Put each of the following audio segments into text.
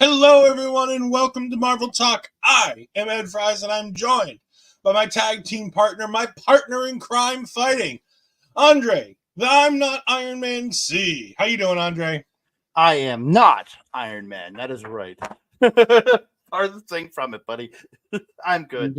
Hello, everyone, and welcome to Marvel Talk. I am Ed Fries, and I'm joined by my tag team partner, my partner in crime fighting, Andre, the I'm Not Iron Man C. How you doing, Andre? I am not Iron Man. That is right. Farthest thing from it, buddy. I'm good.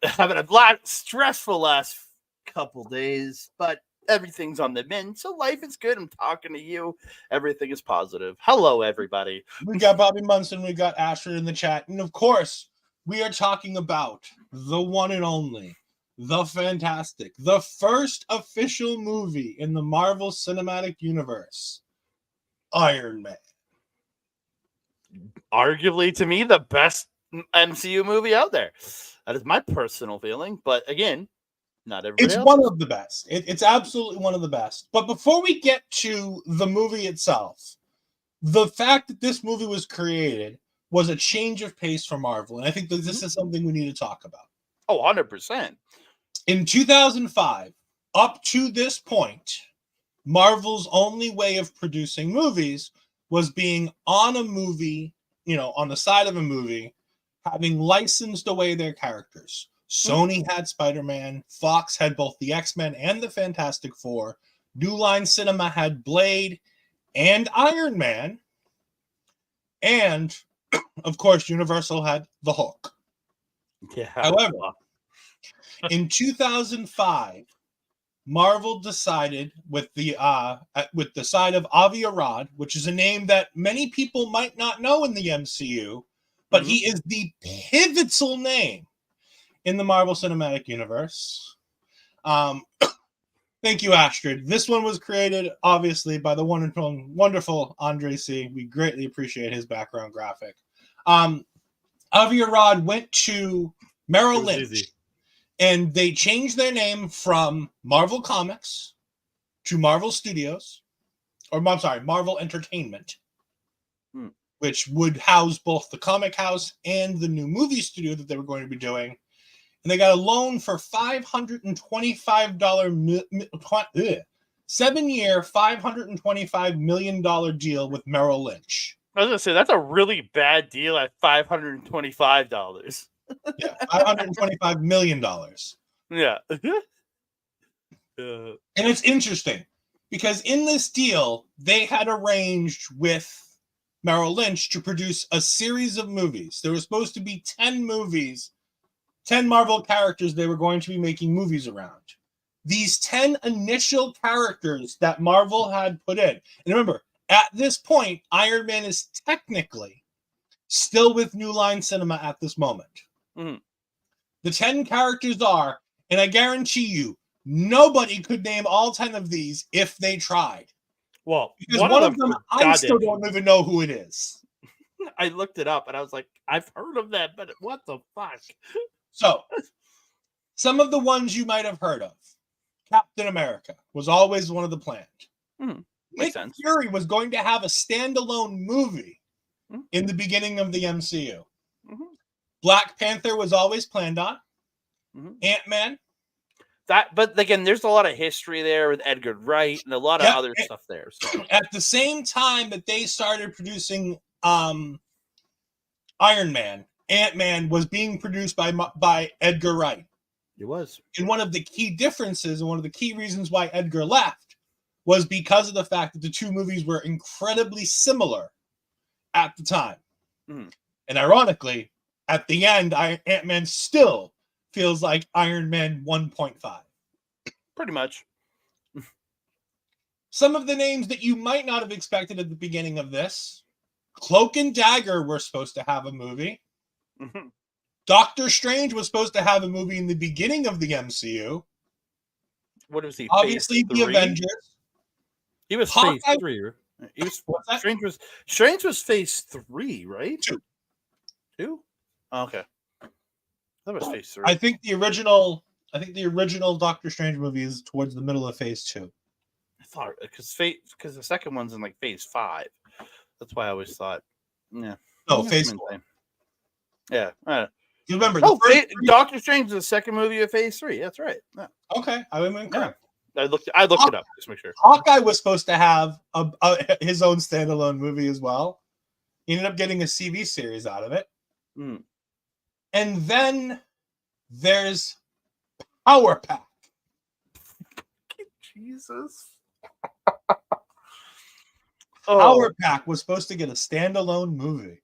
Having a stressful last couple days, but everything's on the mend, so life is good. I'm talking to you. Everything is positive. Hello, everybody. We got Bobby Munson. We got Asher in the chat. And, of course, we are talking about the one and only, the fantastic, the first official movie in the Marvel Cinematic Universe, Iron Man. Arguably, to me, the best MCU movie out there. That is my personal feeling. But, again, not everybody It's else. one of the best. It's absolutely one of the best. But before we get to the movie itself, the fact that this movie was created was a change of pace for Marvel. And I think that this is something we need to talk about. Oh, 100%. In 2005, up to this point, Marvel's only way of producing movies was being on a movie, on the side of a movie, having licensed away their characters. Sony had Spider-Man, Fox had both the X-Men and the Fantastic Four, New Line Cinema had Blade and Iron Man, and, of course, Universal had the Hulk. Yeah. However, in 2005, Marvel decided with the side of Avi Arad, which is a name that many people might not know in the MCU, but he is the pivotal name in the Marvel Cinematic Universe. Thank you, Astrid. This one was created, obviously, by the wonderful Andre C. We greatly appreciate his background graphic. Avi Arad went to Merrill Lynch, and they changed their name from Marvel Comics to Marvel Studios, Marvel Entertainment, which would house both the comic house and the new movie studio that they were going to be doing. And they got a loan for $7-year, $525 million deal with Merrill Lynch. I was going to say, that's a really bad deal at $525. Yeah, $525 million. Yeah. And it's interesting because in this deal, they had arranged with Merrill Lynch to produce a series of movies. There were supposed to be 10 movies, 10 Marvel characters they were going to be making movies around. These 10 initial characters that Marvel had put in. And remember, at this point, Iron Man is technically still with New Line Cinema at this moment. Mm-hmm. The 10 characters are, and I guarantee you, nobody could name all 10 of these if they tried. Well, because one of them, I still don't even know who it is. I looked it up and I was like, I've heard of that, but what the fuck? So, some of the ones you might have heard of. Captain America was always one of the planned. Nick Fury was going to have a standalone movie in the beginning of the MCU. Black Panther was always planned on. Ant-Man. But again, there's a lot of history there with Edgar Wright and a lot of other stuff there. So. At the same time that they started producing Iron Man, Ant-Man was being produced by Edgar Wright. It was. And one of the key differences and one of the key reasons why Edgar left was because of the fact that the two movies were incredibly similar at the time. And ironically, at the end, Ant-Man still feels like Iron Man 1.5. Pretty much. Some of the names that you might not have expected at the beginning of this. Cloak and Dagger were supposed to have a movie. Doctor Strange was supposed to have a movie in the beginning of the MCU. What was he? Obviously, the Avengers. He was phase 3. He was Strange was phase 3, right? 2? Oh, okay. That was phase 3. I think the original Doctor Strange movie is towards the middle of phase 2. I thought because the second one's in like phase 5. That's why I always thought, yeah. No, phase 4. Yeah. You remember? Doctor Strange is the second movie of phase 3. That's right. Yeah. Okay, I am incorrect. I looked it up just to make sure. Hawkeye was supposed to have his own standalone movie as well. He ended up getting a CV series out of it. And then there's Power Pack. Jesus. Power Pack was supposed to get a standalone movie.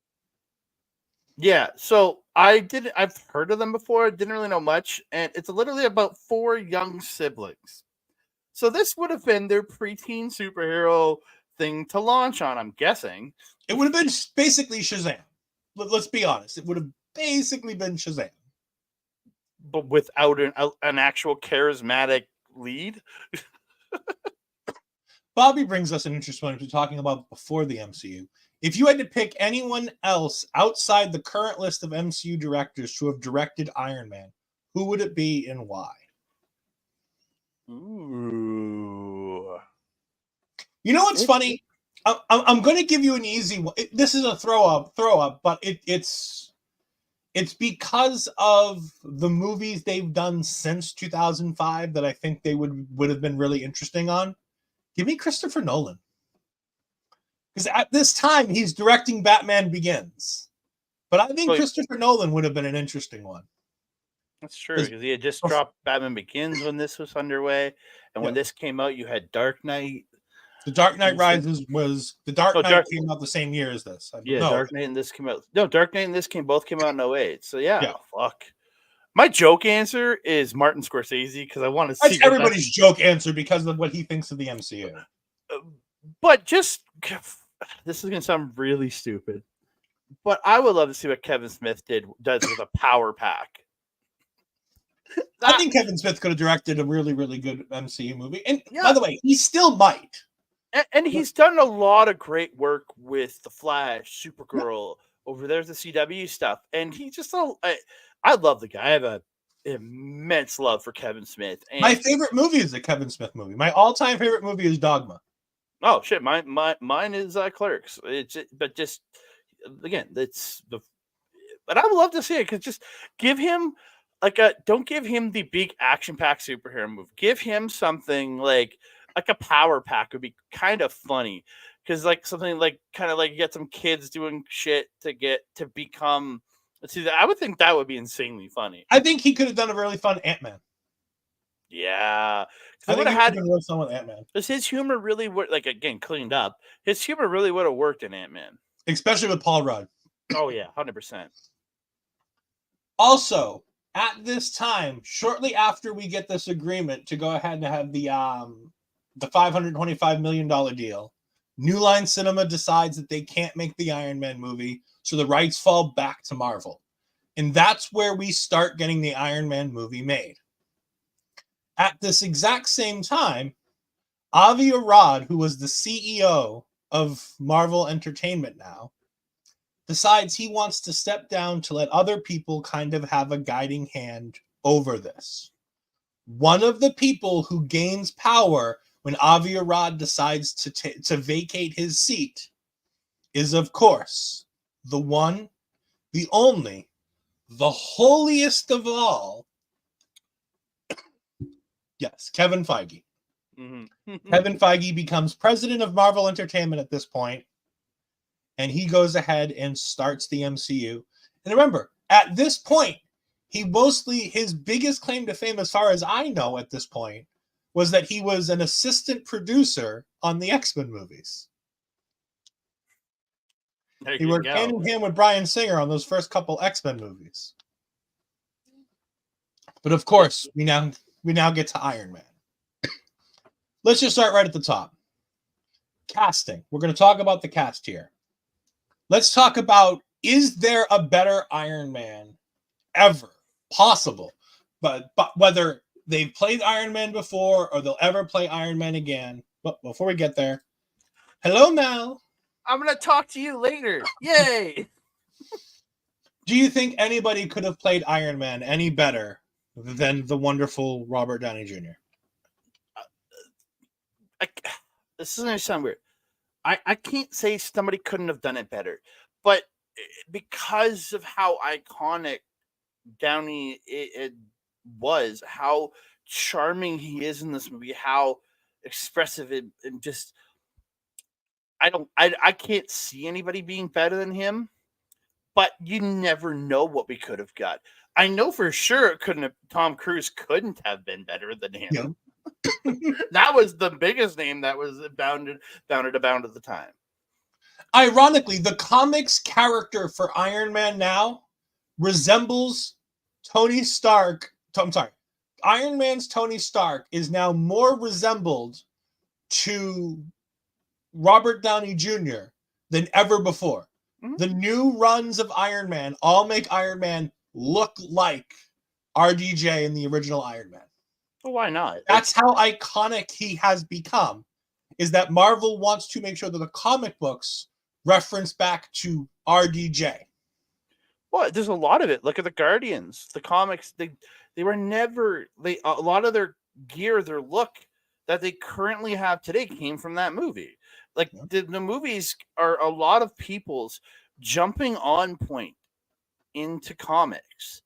Yeah, so I've heard of them before, didn't really know much, and it's literally about 4 young siblings. So this would have been their preteen superhero thing to launch on, I'm guessing. It would have been basically Shazam. Let's be honest. It would have basically been Shazam. But without an actual charismatic lead? Bobby brings us an interesting one we're talking about before the MCU. If you had to pick anyone else outside the current list of MCU directors to have directed Iron Man, who would it be and why? Ooh. You know what's funny? I'm going to give you an easy one. This is a throw up, but it's because of the movies they've done since 2005 that I think they would have been really interesting on. Give me Christopher Nolan. Because at this time, he's directing Batman Begins. But I think Christopher Nolan would have been an interesting one. That's true, because he had just dropped Batman Begins when this was underway. And when this came out, you had Dark Knight. The Dark Knight Rises was... The Dark Knight came out the same year as this. Dark Knight and this came out... No, Dark Knight and this both came out in 2008. So, yeah. Fuck. My joke answer is Martin Scorsese, because I want to see... That's everybody's joke answer because of what he thinks of the MCU. But just... This is going to sound really stupid, but I would love to see what Kevin Smith does with a Power Pack. I think Kevin Smith could have directed a really, really good MCU movie. And by the way, he still might. And he's done a lot of great work with The Flash, Supergirl, over there's the CW stuff. And he just, I love the guy. I have an immense love for Kevin Smith. And my favorite movie is a Kevin Smith movie. My all-time favorite movie is Dogma. Oh shit! Mine is Clerks. But I would love to see it because just give him don't give him the big action-packed superhero movie. Give him something like a Power Pack would be kind of funny because something kind of you get some kids doing shit to become. Let's see, I would think that would be insanely funny. I think he could have done a really fun Ant-Man. Yeah, I think he had been with Ant-Man. Because his humor really would again cleaned up. His humor really would have worked in Ant-Man. especially with Paul Rudd. Oh yeah, 100%. Also, at this time, shortly after we get this agreement to go ahead and have the $525 million deal, New Line Cinema decides that they can't make the Iron Man movie, so the rights fall back to Marvel. And that's where we start getting the Iron Man movie made. At this exact same time, Avi Arad, who was the CEO of Marvel Entertainment now, decides he wants to step down to let other people kind of have a guiding hand over this. One of the people who gains power when Avi Arad decides to vacate his seat is, of course, the one, the only, the holiest of all. Yes, Kevin Feige. Mm-hmm. Kevin Feige becomes president of Marvel Entertainment at this point, and he goes ahead and starts the MCU. And remember, at this point, his biggest claim to fame, as far as I know at this point, was that he was an assistant producer on the X-Men movies. He worked hand in hand with Bryan Singer on those first couple X-Men movies. But of course, we now get to Iron Man. Let's just start right at the top. Casting. We're going to talk about the cast here. Let's talk about, is there a better Iron Man ever possible? But whether they've played Iron Man before or they'll ever play Iron Man again. But before we get there, hello, Mel. I'm going to talk to you later. Yay! Do you think anybody could have played Iron Man any better than the wonderful Robert Downey Jr.? This is going to sound weird. I can't say somebody couldn't have done it better, but because of how iconic Downey it was, how charming he is in this movie, how expressive and just I can't see anybody being better than him, but you never know what we could have got. I know for sure Tom Cruise couldn't have been better than him. Yeah. That was the biggest name that was bounded about at the time. Ironically, the comics character for Iron Man now resembles Tony Stark. I'm sorry. Iron Man's Tony Stark is now more resembled to Robert Downey Jr. than ever before. Mm-hmm. The new runs of Iron Man all make Iron Man look like RDJ in the original Iron Man. Well, why not? That's how iconic he has become, is that Marvel wants to make sure that the comic books reference back to RDJ. Well, there's a lot of it. Look at the Guardians. The comics, they were never, a lot of their gear, their look that they currently have today came from that movie. Like, the movies are a lot of people's jumping on point into comics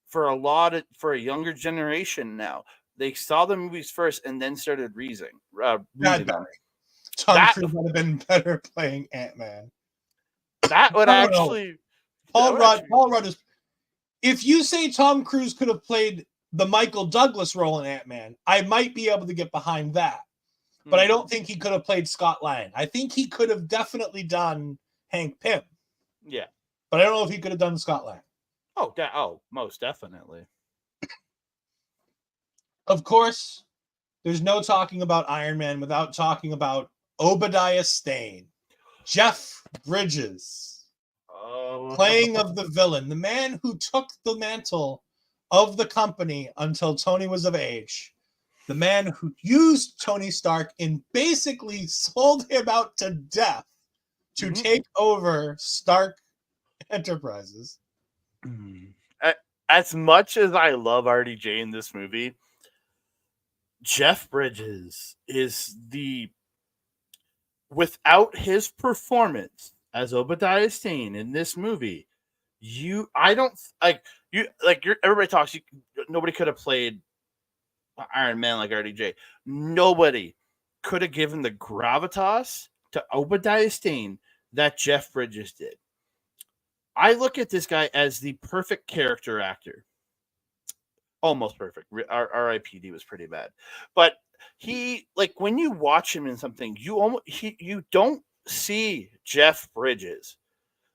for a younger generation now. They saw the movies first and then started reading them. Tom Cruise would have been better playing Ant-Man. That would actually... Paul Rudd is... If you say Tom Cruise could have played the Michael Douglas role in Ant-Man, I might be able to get behind that. But I don't think he could have played Scott Lang. I think he could have definitely done Hank Pym. Yeah. But I don't know if he could have done Scott Lang. Oh, most definitely. Of course, there's no talking about Iron Man without talking about Obadiah Stane, Jeff Bridges, playing of the villain, the man who took the mantle of the company until Tony was of age, the man who used Tony Stark and basically sold him out to death to take over Stark Enterprises. As much as I love RDJ in this movie, Jeff Bridges is without his performance as Obadiah Stane in this movie, everybody talks, nobody could have played Iron Man like RDJ. Nobody could have given the gravitas to Obadiah Stane that Jeff Bridges did. I look at this guy as the perfect character actor. Almost perfect. R.I.P.D. was pretty bad. But he, like, when you watch him in something, you don't see Jeff Bridges.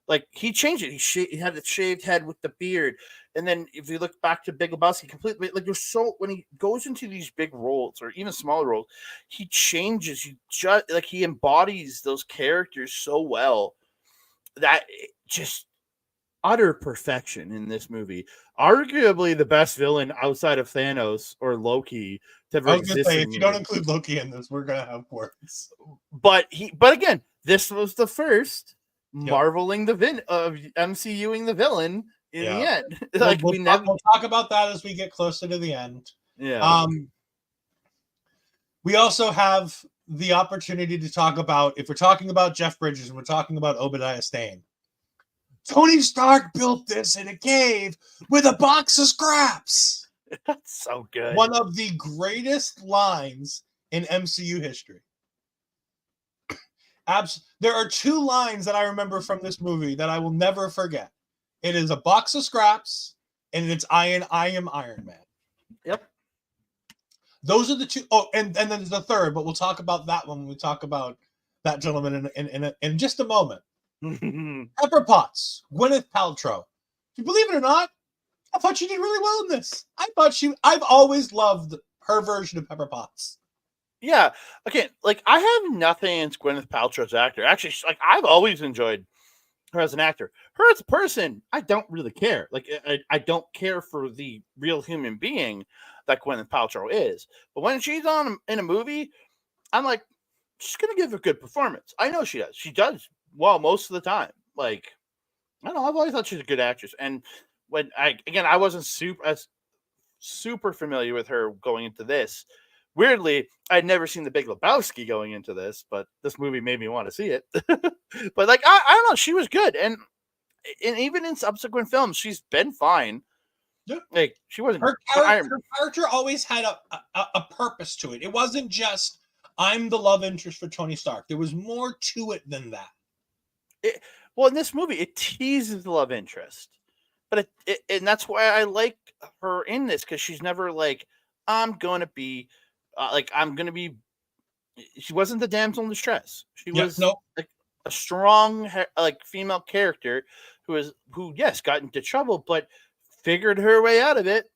Like, he changed it. He had a shaved head with the beard. And then if you look back to Big Lebowski, completely, like, there's when he goes into these big roles or even smaller roles, he changes. He embodies those characters so well that just utter perfection in this movie. Arguably the best villain outside of Thanos or Loki to ever exist. If you don't include Loki in this, we're gonna have words. But again, this was the first marveling the MCUing the villain in the end. Like, we'll talk about that as we get closer to the end. Yeah. We also have the opportunity to talk about, if we're talking about Jeff Bridges and we're talking about Obadiah Stane, Tony Stark built this in a cave with a box of scraps. That's so good. One of the greatest lines in MCU history. There are two lines that I remember from this movie that I will never forget. It is a box of scraps, and it's I am Iron Man. Yep. Those are the two. Oh, and then there's the third, but we'll talk about that when we talk about that gentleman in just a moment. Pepper Potts, Gwyneth Paltrow. You believe it or not, I thought she did really well in this. I've always loved her version of Pepper Potts. Yeah. Okay. Like, I have nothing against Gwyneth Paltrow's actor. Actually, like, I've always enjoyed her as an actor. Her as a person, I don't really care. Like, I don't care for the real human being that Gwyneth Paltrow is. But when she's in a movie, I'm like, she's gonna give a good performance. I know she does. She does well most of the time. Like, I don't know. I've always thought she's a good actress. And when I wasn't super familiar with her going into this. Weirdly, I'd never seen The Big Lebowski going into this, but this movie made me want to see it. But, like, I don't know, she was good, and even in subsequent films, she's been fine. Yeah. Like, she wasn't. Her character always had a purpose to it. It wasn't just I'm the love interest for Tony Stark. There was more to it than that. Well, in this movie, it teases the love interest, but and that's why I like her in this, because she's never like, I'm gonna be. She wasn't the damsel in distress. She was like a strong, like, female character who got into trouble, but figured her way out of it.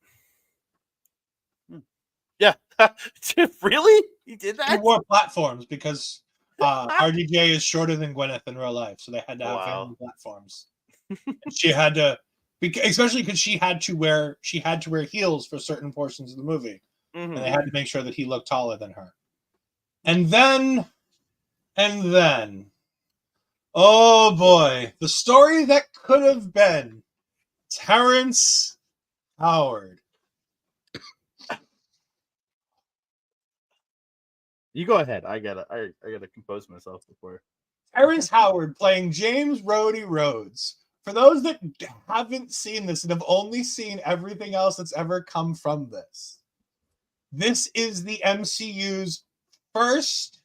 Yeah. Really? He did that? He wore platforms because RDJ is shorter than Gwyneth in real life, so they had to have family platforms. She had to, especially because she had to wear heels for certain portions of the movie. Mm-hmm. And they had to make sure that he looked taller than her. And then, oh boy, the story that could have been Terrence Howard. You go ahead. I gotta compose myself before. Terrence Howard playing James Rhodey Rhodes. For those that haven't seen this and have only seen everything else that's ever come from this, this is the MCU's first,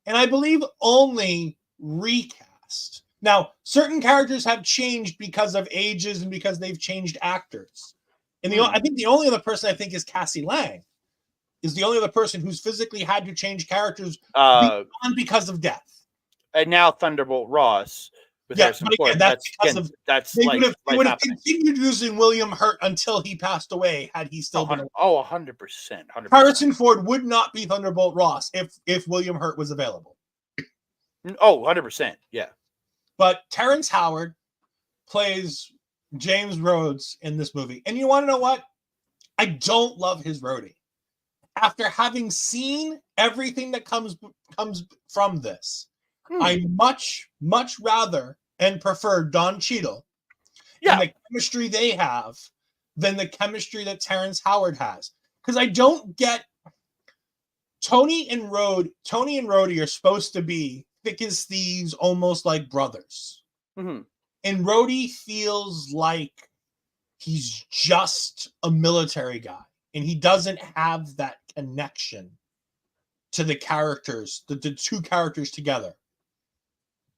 and I believe only, recast. Now, certain characters have changed because of ages and because they've changed actors. And I think the only other person I think is Cassie Lang, is the only other person who's physically had to change characters because of death. And now Thunderbolt Ross. That's they would have continued using William Hurt until he passed away had he still been alive. 100%. Harrison Ford would not be Thunderbolt Ross if William Hurt was available. 100%, yeah. But Terrence Howard plays James Rhodes in this movie. And you want to know what? I don't love his Rhodey. After having seen everything that comes from this, I much rather and prefer Don Cheadle and the chemistry they have than the chemistry that Terrence Howard has. Because I don't get Tony and Rhodey are supposed to be thick as thieves, almost like brothers. Mm-hmm. And Rhodey feels like he's just a military guy, and he doesn't have that connection to the characters, the two characters together.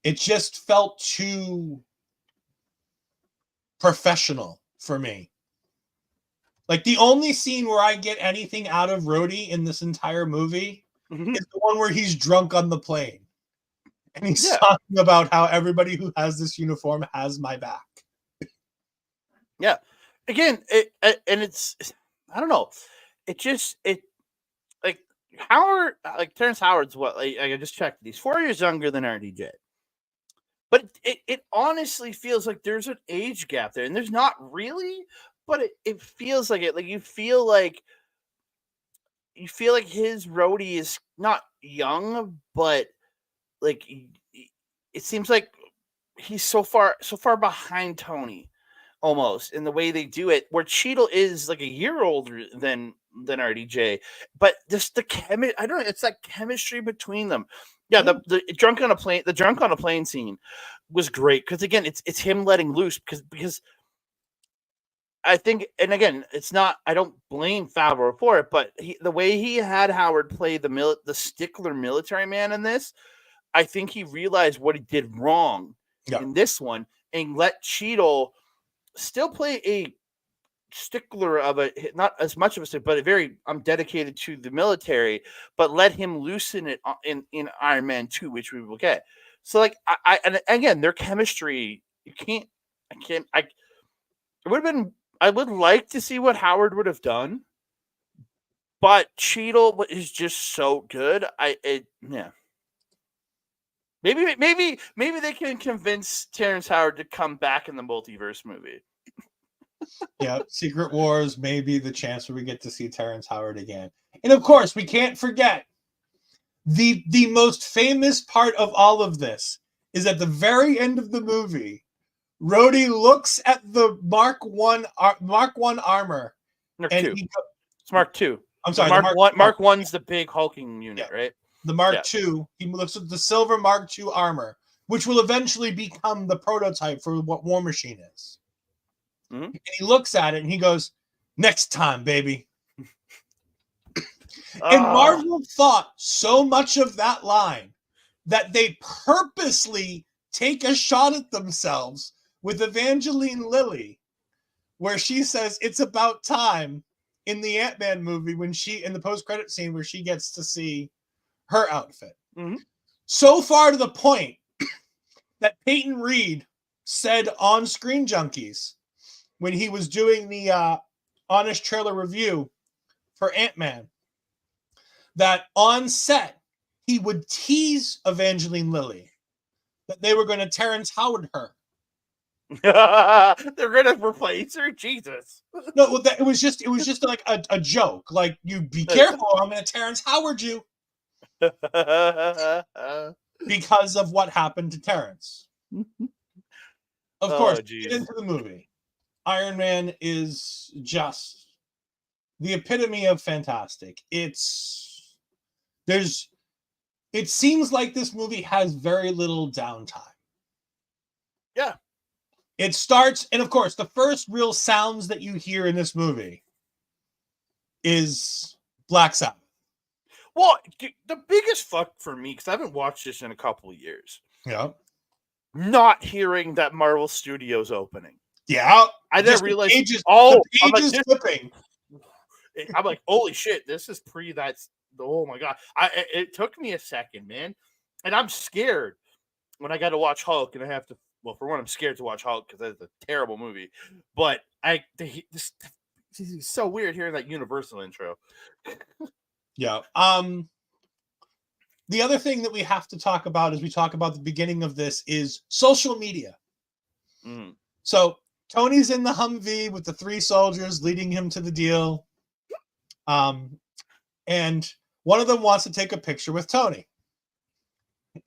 It just felt too professional for me. Like, the only scene where I get anything out of Rhodey in this entire movie is the one where he's drunk on the plane. And he's talking about how everybody who has this uniform has my back. Yeah. Again, it's I don't know. It like Howard, like Terrence Howard's what? Like I just checked. He's 4 years younger than RDJ. But it honestly feels like there's an age gap there, and there's not really, but it feels like it. Like you feel like his roadie is not young, but like it seems like he's so far behind Tony almost in the way they do it, where Cheadle is like a year older than RDJ, but just the I don't know, it's that chemistry between them. Yeah, the drunk on a plane scene was great because again, it's him letting loose because I think, and again, it's not. I don't blame Favreau for it, but the way he had Howard play the stickler military man in this, I think he realized what he did wrong in this one and let Cheadle still play a stickler of not as much of a stick, but a very I'm dedicated to the military, but let him loosen it in Iron Man 2, which we will get. So like and again, their chemistry, it would have been, I would like to see what Howard would have done, but Cheadle is just so good. Maybe they can convince Terrence Howard to come back in the multiverse movie. Yeah, Secret Wars may be the chance where we get to see Terrence Howard again. And of course, we can't forget the most famous part of all of this is at the very end of the movie, Rhodey looks at the Mark 1 armor. Mark 2. It's Mark 2. I'm sorry, Mark 1's the big hulking unit, right? The Mark 2. He looks at the silver Mark 2 armor, which will eventually become the prototype for what War Machine is. Mm-hmm. And he looks at it and he goes, "Next time, baby." And Marvel thought so much of that line that they purposely take a shot at themselves with Evangeline Lilly, where she says it's about time in the Ant-Man movie when she in the post-credit scene where she gets to see her outfit. Mm-hmm. So far to the point that Peyton Reed said on Screen Junkies when he was doing the Honest Trailer review for Ant-Man that on set he would tease Evangeline Lilly that they were going to Terrence Howard her. They're going to replace her? Jesus. No, it was just like a joke. Like, you be careful, I'm going to Terrence Howard you. Because of what happened to Terrence. Of course, get into the movie. Iron Man is just the epitome of fantastic. It seems like this movie has very little downtime. Yeah. It starts, and of course, the first real sounds that you hear in this movie is Black Sabbath. Well, the biggest fuck for me, because I haven't watched this in a couple of years. Yeah. Not hearing that Marvel Studios opening. Yeah. I didn't realize. Flipping. I'm like, holy shit, this is oh my God. It took me a second, man. And I'm scared when I got to watch Hulk, and I have to, well, for one, I'm scared to watch Hulk because that's a terrible movie. But this is so weird hearing that Universal intro. Yeah. The other thing that we have to talk about as we talk about the beginning of this is social media. Mm. So Tony's in the Humvee with the 3 soldiers leading him to the deal. And one of them wants to take a picture with Tony.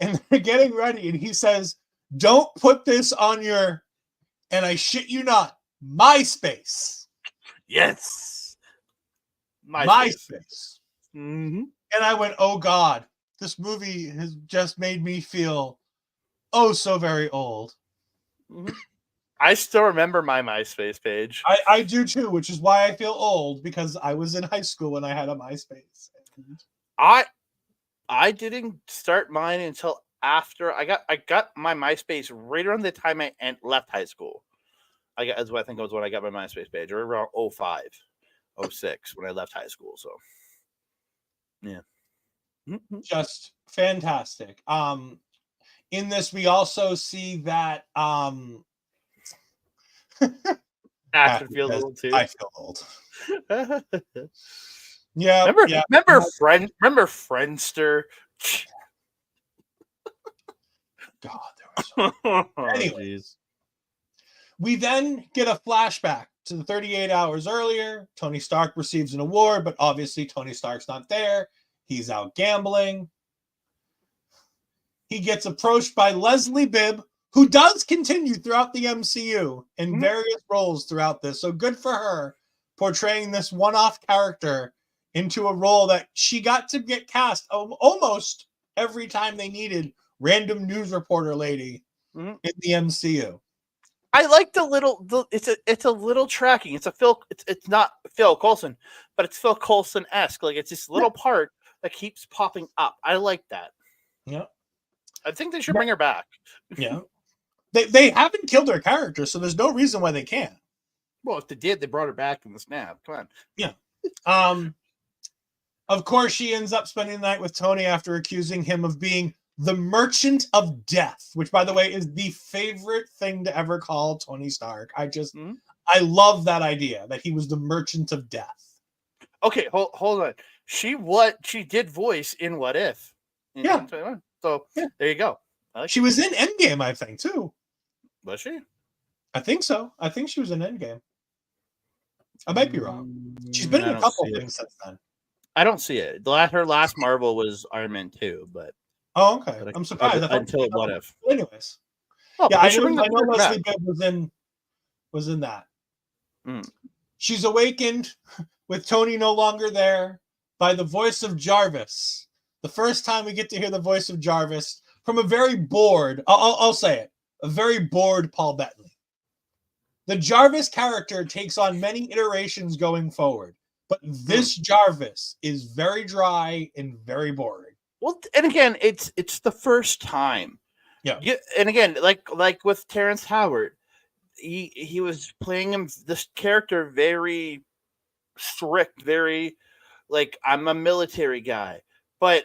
And they're getting ready, and he says, "Don't put this on your," and I shit you not, MySpace. Yes. MySpace. Mm-hmm. And I went, oh God, this movie has just made me feel so very old. Mm-hmm. I still remember my MySpace page. I do too, which is why I feel old, because I was in high school when I had a MySpace. I didn't start mine until after I got my MySpace right around the time I left high school. I think it was when I got my MySpace page, or around 05, 06 when I left high school. So yeah. Just fantastic. In this, we also see that After feel old too. I feel old. Yeah. Remember Friendster? God, there was anyway. We then get a flashback to the 38 hours earlier. Tony Stark receives an award, but obviously Tony Stark's not there. He's out gambling. He gets approached by Leslie Bibb, who does continue throughout the MCU in various roles throughout this. So good for her portraying this one-off character into a role that she got to get cast almost every time they needed random news reporter lady in the MCU. I like it's a little tracking. It's not Phil Coulson, but it's Phil Coulson-esque. Like it's this little part that keeps popping up. I like that. Yeah. I think they should bring her back. Yeah. They haven't killed her character, so there's no reason why they can't. Well, if they did, they brought her back in the snap. Come on. Yeah. Of course, she ends up spending the night with Tony after accusing him of being the Merchant of Death, which, by the way, is the favorite thing to ever call Tony Stark. I love that idea that he was the Merchant of Death. Okay, hold on. She did voice in What If? In 2021. So there you go. She was in Endgame, I think, too. Was she? I think so. I think she was in Endgame. I might be wrong. She's been in a couple things since then. I don't see it. Her last Marvel was Iron Man 2. But oh, okay. I'm surprised. Until What If? Anyways, oh, yeah, I know Leslie Bibb was in that. She's awakened with Tony no longer there by the voice of Jarvis. The first time we get to hear the voice of Jarvis from a very bored, I'll say it, a very bored Paul Bettany. The Jarvis character takes on many iterations going forward, but this Jarvis is very dry and very boring. Well, and again, it's the first time. Yeah. And again, like with Terrence Howard, he was playing this character very strict, very like I'm a military guy, but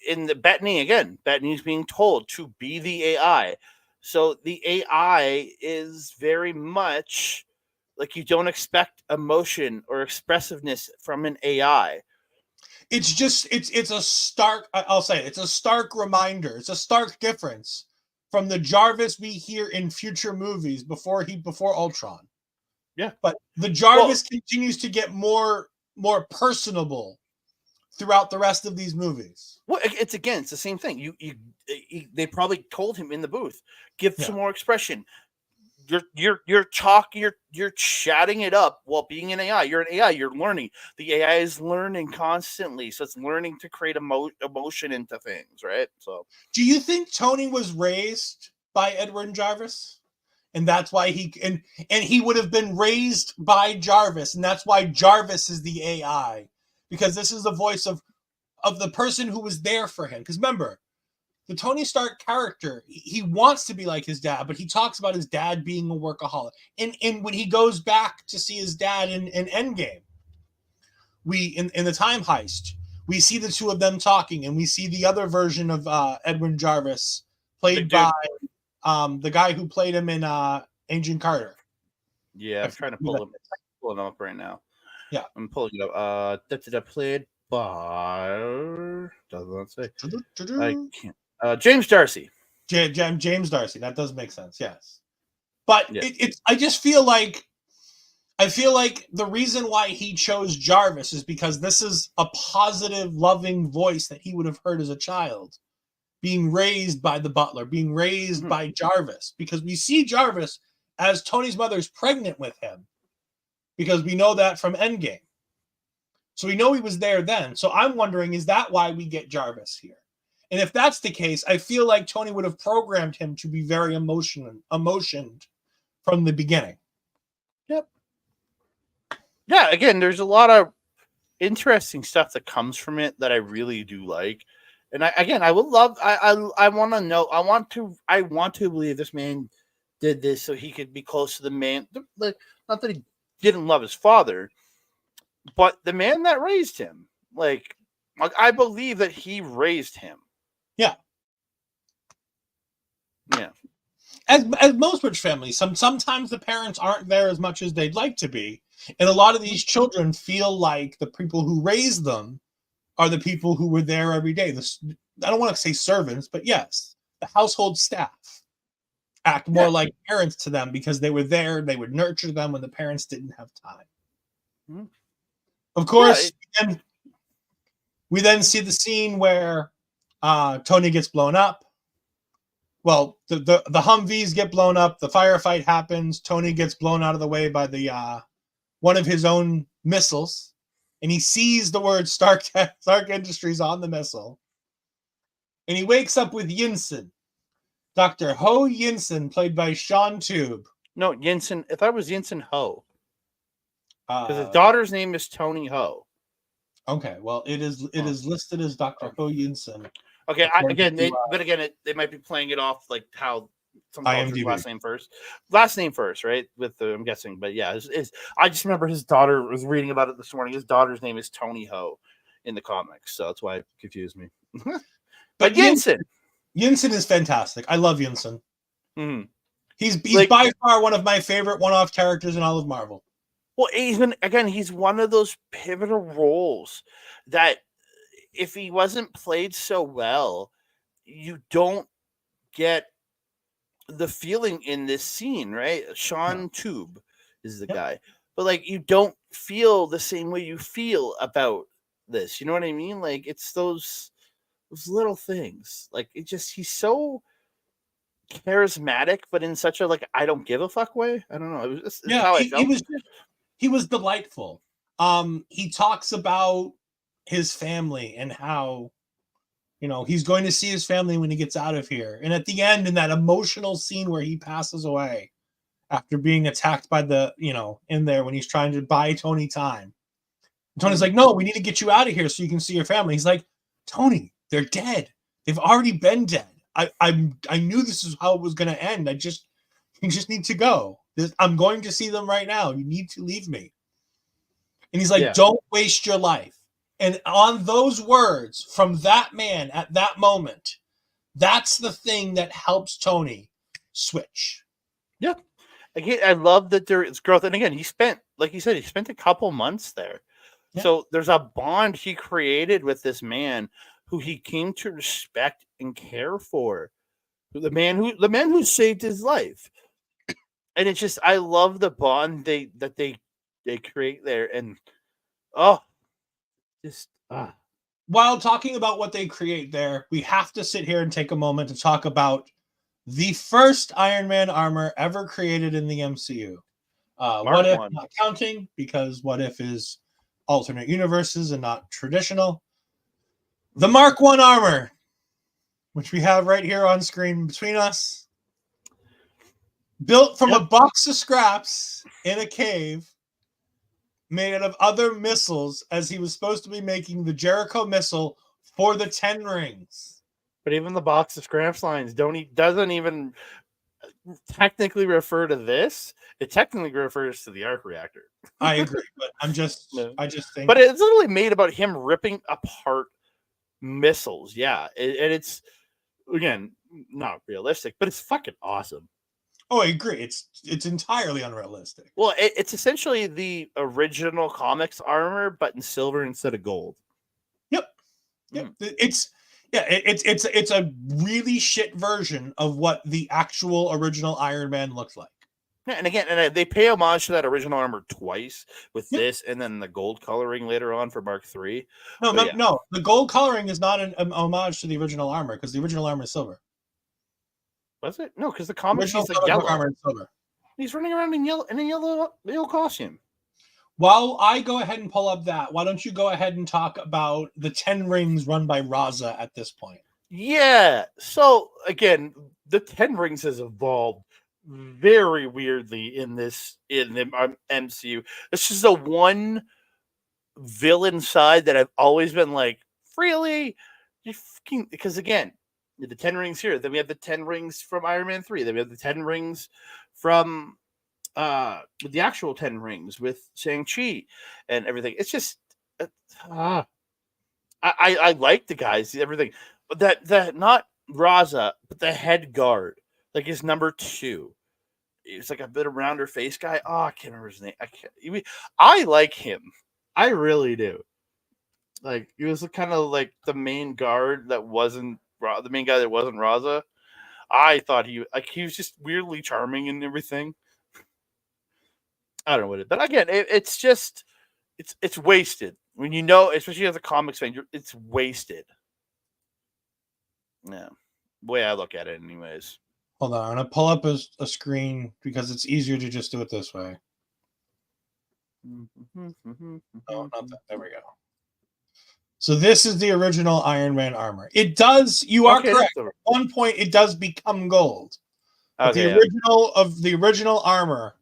in the Bettany's being told to be the AI. So the AI is very much like you don't expect emotion or expressiveness from an AI. It's just it's a stark, I'll say it, it's a stark reminder. It's a stark difference from the Jarvis we hear in future movies before Ultron. Yeah. But the Jarvis continues to get more personable throughout the rest of these moviys. Well, it's the same thing. They probably told him in the booth, give some more expression. You're chatting it up while being an AI. You're an AI. You're learning. The AI is learning constantly, so it's learning to create emotion into things, right? So, do you think Tony was raised by Edward Jarvis, and that's why he would have been raised by Jarvis, and that's why Jarvis is the AI? Because this is the voice of the person who was there for him. Because remember, the Tony Stark character, he wants to be like his dad, but he talks about his dad being a workaholic. And when he goes back to see his dad in Endgame, in the time heist, we see the two of them talking, and we see the other version of Edwin Jarvis, played by the guy who played him in Agent Carter. Yeah, I'm trying to pull him up right now. Yeah, I'm pulling it up. Played by doesn't say. I can't. James Darcy. James Darcy. That does make sense. Yes, but it's. I just feel like the reason why he chose Jarvis is because this is a positive, loving voice that he would have heard as a child, being raised by the butler, being raised by Jarvis. Because we see Jarvis as Tony's mother's pregnant with him. Because we know that from Endgame. So we know he was there then. So I'm wondering, is that why we get Jarvis here? And if that's the case, I feel like Tony would have programmed him to be very emotioned from the beginning. Yep. Yeah, again, there's a lot of interesting stuff that comes from it that I really do like. And I would love, I want to know, I want to believe this man did this so he could be close to the man. Like, not that he didn't love his father, but the man that raised him. Like I believe that he raised him. Yeah. Yeah. As most rich families, sometimes the parents aren't there as much as they'd like to be. And a lot of these children feel like the people who raised them are the people who were there every day. I don't want to say servants, but yes, the household staff act more like parents to them because they were there. They would nurture them when the parents didn't have time. Mm-hmm. Of course, we then see the scene where Tony gets blown up. Well, the Humvees get blown up. The firefight happens. Tony gets blown out of the way by the one of his own missiles, and he sees the word Stark Industries on the missile. And he wakes up with Yinsen, Dr. Ho Yinsen, played by Sean Tube. No, Yinsen. I thought it was Yinsen Ho. Because his daughter's name is Tony Ho. Okay, well, it is listed as Dr. Ho Yinsen. Okay, they might be playing it off like how some cultures last name first, right? With I'm guessing, but yeah, I just remember his daughter was reading about it this morning. His daughter's name is Tony Ho in the comics, so that's why it confused me. but Yinsen is fantastic. I love Yinsen. Mm-hmm. He's by far one of my favorite one-off characters in all of Marvel. Well, he's one of those pivotal roles that if he wasn't played so well, you don't get the feeling in this scene, right? Sean Tube is the guy. But like you don't feel the same way you feel about this. You know what I mean? Like it's those little things. Like he's so charismatic, but in such a like I don't give a fuck way. I don't know. It was just how I felt. He was delightful. He talks about his family and how, he's going to see his family when he gets out of here. And at the end, in that emotional scene where he passes away after being attacked by in there when he's trying to buy Tony time. Tony's like, no, we need to get you out of here so you can see your family. He's like, Tony, they're dead. They've already been dead. I knew this is how it was going to end. You just need to go. I'm going to see them right now. You need to leave me. And he's like, don't waste your life. And on those words from that man at that moment, that's the thing that helps Tony switch. Yeah. Again, I love that there is growth. And again, he spent a couple months there. Yeah. So there's a bond he created with this man who he came to respect and care for. The man who saved his life. And it's just, I love the bond they create there. And, while talking about what they create there, we have to sit here and take a moment to talk about the first Iron Man armor ever created in the MCU. What If not counting, because What If is alternate universes and not traditional. The Mark I armor, which we have right here on screen between us. Built from a box of scraps in a cave made out of other missiles, as he was supposed to be making the Jericho missile for the 10 rings. But even the box of scraps lines doesn't even technically refer to this. It technically refers to the arc reactor. I agree, but I just think. But it's literally made about him ripping apart missiles. Yeah, and it's again not realistic, but it's fucking awesome. Oh, I agree. It's entirely unrealistic. Well, it's essentially the original comics armor, but in silver instead of gold. Yep. It's a really shit version of what the actual original Iron Man looked like. Yeah, and again, they pay homage to that original armor twice with this, and then the gold coloring later on for Mark III. No, the gold coloring is not an homage to the original armor because the original armor is silver. Was it? No, because the comics he's like yellow. Armor and silver. He's running around in a yellow costume. While I go ahead and pull up that, why don't you go ahead and talk about the 10 rings run by Raza at this point? Yeah. So again, the 10 rings has evolved very weirdly in the MCU. This is the one villain side that I've always been like, really? Because again, the 10 rings here. Then we have the 10 rings from Iron Man 3. Then we have the 10 rings from the actual 10 rings with Shang-Chi and everything. It's just I like the guys, everything. But that not Raza, but the head guard like his number 2. He's like a bit of rounder face guy. Oh, I can't remember his name. I like him. I really do. Like he was kind of like the main guard that wasn't the main guy that wasn't Raza. I thought he was just weirdly charming and everything. I don't know what it, but again, it's just it's wasted when especially as a comics fan, it's wasted. Yeah, the way I look at it, anyways. Hold on, I'm gonna pull up a screen because it's easier to just do it this way. Oh, not that. There we go. So this is the original Iron Man armor. It does. You are correct. At one point, it does become gold. But the original armor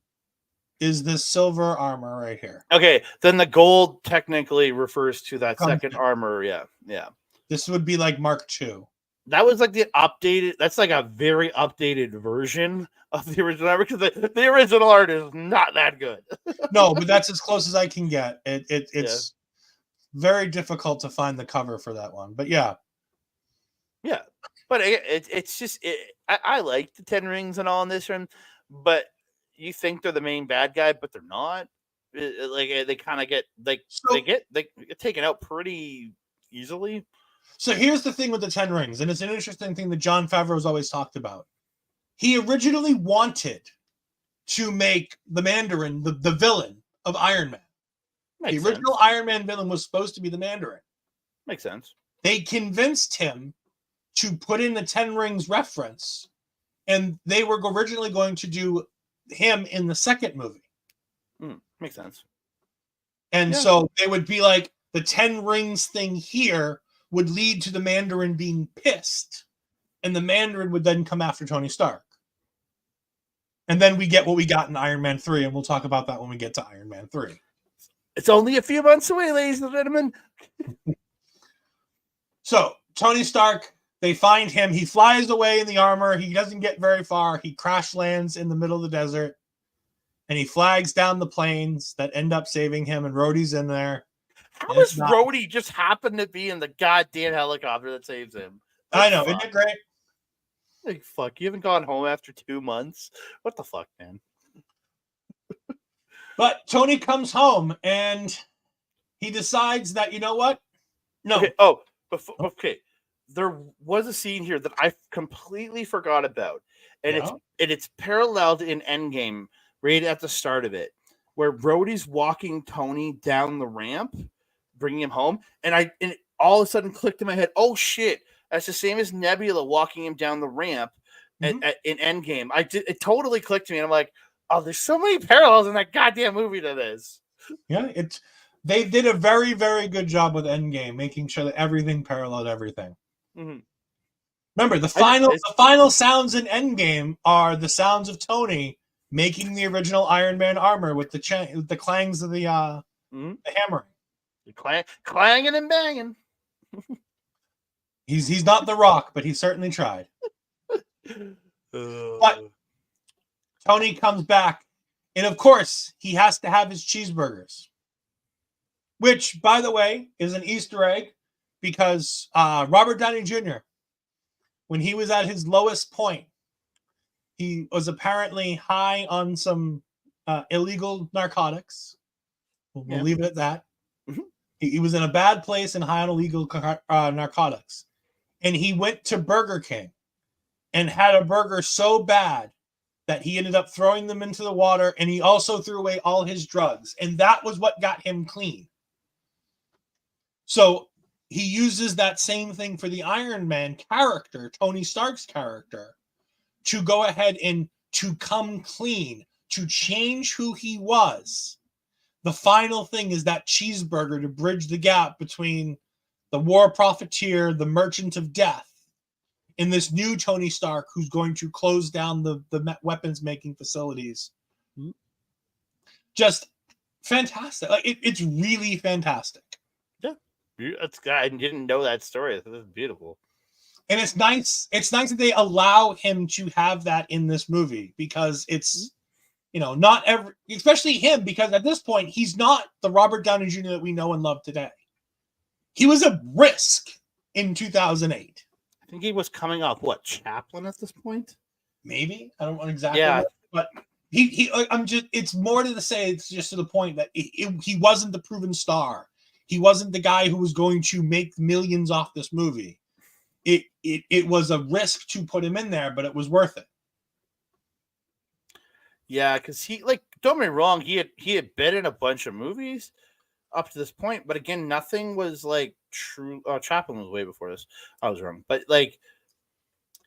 is this silver armor right here. Okay, then the gold technically refers to that second armor. Yeah. This would be like Mark II. That was like the updated. That's like a very updated version of the original armor because the original art is not that good. No, but that's as close as I can get. It's very difficult to find the cover for that one, but yeah. But it's just I like the 10 rings and all in this one, but you think they're the main bad guy, but they're not. Like they kind of get they get taken out pretty easily. So here's the thing with the 10 rings, and it's an interesting thing that Jon Favreau's always talked about. He originally wanted to make the Mandarin the villain of Iron Man. The original Iron Man villain was supposed to be the Mandarin. Makes sense. They convinced him to put in the 10 rings reference, and they were originally going to do him in the second movie. Makes sense. And so they would be like, the 10 rings thing here would lead to the Mandarin being pissed, and the Mandarin would then come after Tony Stark. And then we get what we got in Iron Man 3, and we'll talk about that when we get to Iron Man 3. It's only a few months away, ladies and gentlemen. So, Tony Stark, they find him. He flies away in the armor. He doesn't get very far. He crash lands in the middle of the desert, and he flags down the planes that end up saving him, and Rhodey's in there. How does Rhodey just happen to be in the goddamn helicopter that saves him? I know. Isn't it great? Like, fuck, you haven't gone home after 2 months? What the fuck, man? But Tony comes home, and he decides that, you know what? No. Okay. Okay. There was a scene here that I completely forgot about. And it's paralleled in Endgame right at the start of it, where Rhodey's walking Tony down the ramp, bringing him home. And it all of a sudden clicked in my head, oh, shit. That's the same as Nebula walking him down the ramp in Endgame. It totally clicked to me. And I'm like, oh, there's so many parallels in that goddamn movie to this. Yeah, they did a very, very good job with Endgame, making sure that everything paralleled everything. Mm-hmm. Remember, the final sounds in Endgame are the sounds of Tony making the original Iron Man armor with the clangs of the hammering. Clanging and banging. He's not The Rock, but he certainly tried. But Tony comes back, and of course, he has to have his cheeseburgers. Which, by the way, is an Easter egg, because Robert Downey Jr., when he was at his lowest point, he was apparently high on some illegal narcotics. We'll leave it at that. Mm-hmm. He was in a bad place and high on illegal narcotics. And he went to Burger King and had a burger so bad that he ended up throwing them into the water, and he also threw away all his drugs. And that was what got him clean. So he uses that same thing for the Iron Man character, Tony Stark's character, to go ahead and to come clean, to change who he was. The final thing is that cheeseburger to bridge the gap between the war profiteer, the merchant of death, and this new Tony Stark who's going to close down the weapons making facilities. Just fantastic. Like it's really fantastic. Yeah. I didn't know that story. This is beautiful. And it's nice. It's nice that they allow him to have that in this movie, because it's, not every, especially him, because at this point, he's not the Robert Downey Jr. that we know and love today. He was a risk in 2008. I think he was coming off, Chaplin at this point? maybe. I don't want exactly, but it's more to say, it's just to the point that he wasn't the proven star. He wasn't the guy who was going to make millions off this movie. It was a risk to put him in there, but it was worth it. Yeah, because don't get me wrong, he had been in a bunch of movies up to this point, but again, nothing was like true. Chaplin was way before this. I was wrong, but like,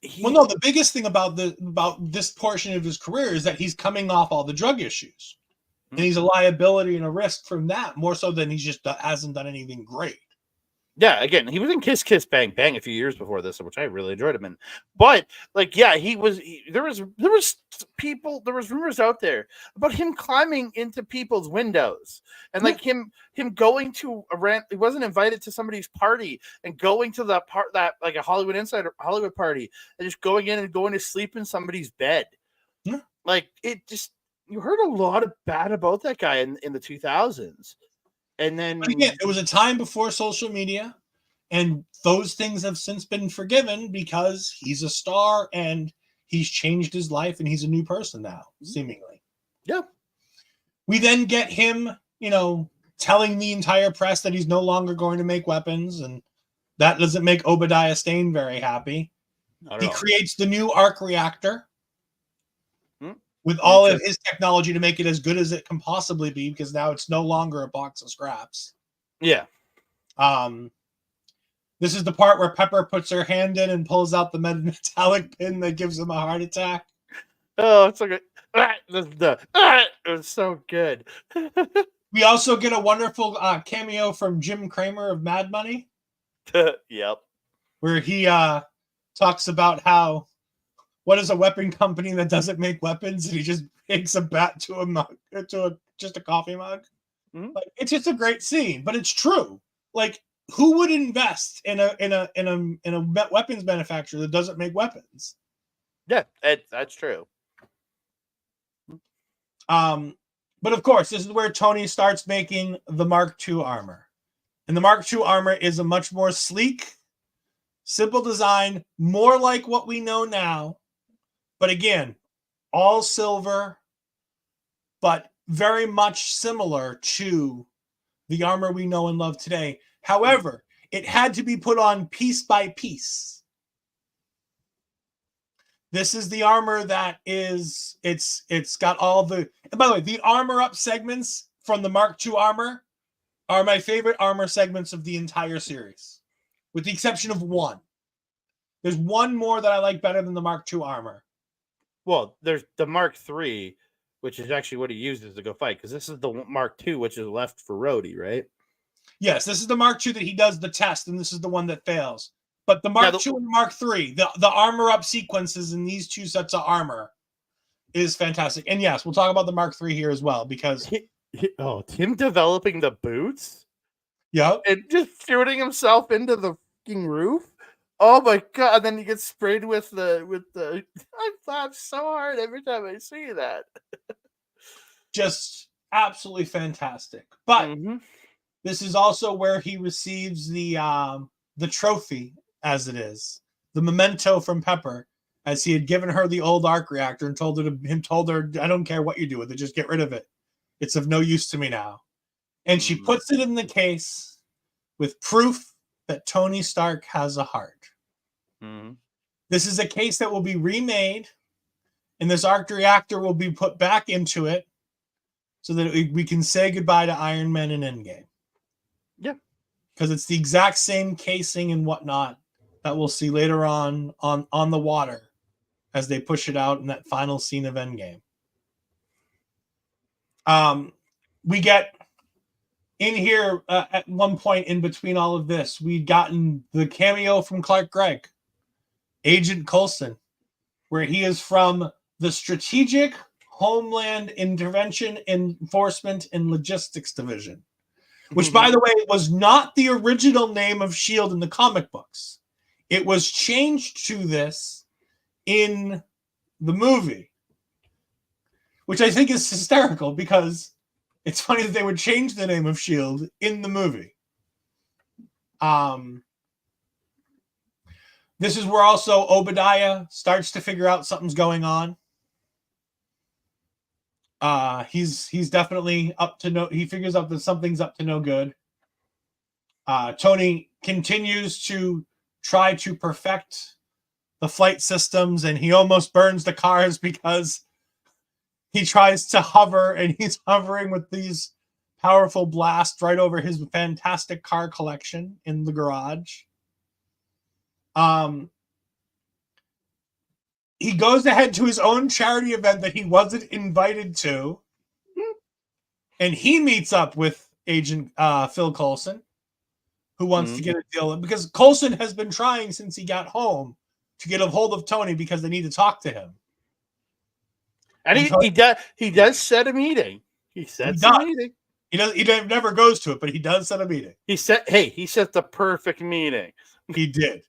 the biggest thing about this portion of his career is that he's coming off all the drug issues, and he's a liability and a risk from that more so than he's just hasn't done anything great. Yeah, again, he was in Kiss Kiss Bang Bang a few years before this, which I really enjoyed him in. But there was rumors out there about him climbing into people's windows and like him going to a rant. He wasn't invited to somebody's party and going to that like a Hollywood party and just going in and going to sleep in somebody's bed. Yeah. Like you heard a lot of bad about that guy in the 2000s. And then again, it was a time before social media, and those things have since been forgiven because he's a star and he's changed his life and he's a new person now, seemingly. Yeah. We then get him, telling the entire press that he's no longer going to make weapons, and that doesn't make Obadiah Stane very happy. He creates the new arc reactor with all of his technology to make it as good as it can possibly be, because now it's no longer a box of scraps. Yeah. This is the part where Pepper puts her hand in and pulls out the metallic pin that gives him a heart attack. Oh, it's so good. It was so good. We also get a wonderful cameo from Jim Cramer of Mad Money. Yep. Where he talks about what is a weapon company that doesn't make weapons, and he just takes a bat to a mug, just a coffee mug. Mm-hmm. Like, it's just a great scene, but it's true. Like, who would invest in a weapons manufacturer that doesn't make weapons? Yeah, that's true. But of course, this is where Tony starts making the Mark II armor, and the Mark II armor is a much more sleek, simple design, more like what we know now. But again, all silver, but very much similar to the armor we know and love today. However, it had to be put on piece by piece. This is the armor that it's got all the, and by the way, the armor up segments from the Mark II armor are my favorite armor segments of the entire series, with the exception of one. There's one more that I like better than the Mark II armor. Well, there's the Mark III, which is actually what he uses to go fight, because this is the Mark II, which is left for Rhodey, right? Yes, this is the Mark II that he does the test, and this is the one that fails. But the Mark II and the Mark III, the armor up sequences in these two sets of armor is fantastic. And yes, we'll talk about the Mark III here as well, because him developing the boots, and just shooting himself into the fucking roof. Oh my god! And then he gets sprayed with the. I laugh so hard every time I see that. Just absolutely fantastic. But this is also where he receives the trophy, as it is, the memento from Pepper, as he had given her the old arc reactor and told her, I don't care what you do with it, just get rid of it. It's of no use to me now. And she puts it in the case with proof that Tony Stark has a heart. This is a case that will be remade, and this arc reactor will be put back into it so that we can say goodbye to Iron Man in Endgame. Yeah. Because it's the exact same casing and whatnot that we'll see later on the water as they push it out in that final scene of Endgame. We get in here at one point in between all of this, we'd gotten the cameo from Clark Gregg, Agent Coulson, where he is from the Strategic Homeland Intervention Enforcement and Logistics Division, which, by the way, was not the original name of S.H.I.E.L.D. in the comic books. It was changed to this in the movie, which I think is hysterical, because it's funny that they would change the name of S.H.I.E.L.D. in the movie. This is where also Obadiah starts to figure out something's going on. He's definitely up to no. He figures out that something's up to no good. Tony continues to try to perfect the flight systems, and he almost burns the cars because he tries to hover, and he's hovering with these powerful blasts right over his fantastic car collection in the garage. He goes ahead to his own charity event that he wasn't invited to, and he meets up with Agent Phil Coulson, who wants to get a deal, because Coulson has been trying since he got home to get a hold of Tony because they need to talk to him. And he does set a meeting. He sets a meeting. He never goes to it, but he does set a meeting. He set the perfect meeting. He did.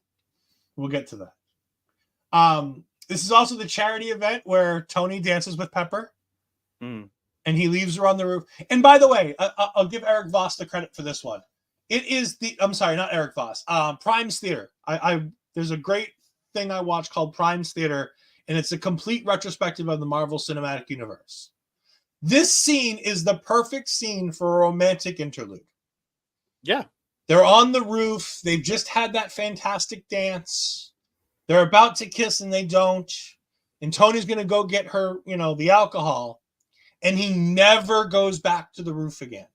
We'll get to that. This is also the charity event where Tony dances with Pepper. And he leaves her on the roof. And by the way, I'll give Eric Voss the credit for this one. It is I'm sorry, not Eric Voss. Prime's Theater. There's a great thing I watched called Prime's Theater, and it's a complete retrospective of the Marvel Cinematic Universe. This scene is the perfect scene for a romantic interlude. Yeah. They're on the roof. They've just had that fantastic dance. They're about to kiss and they don't. And Tony's going to go get her, the alcohol. And he never goes back to the roof again.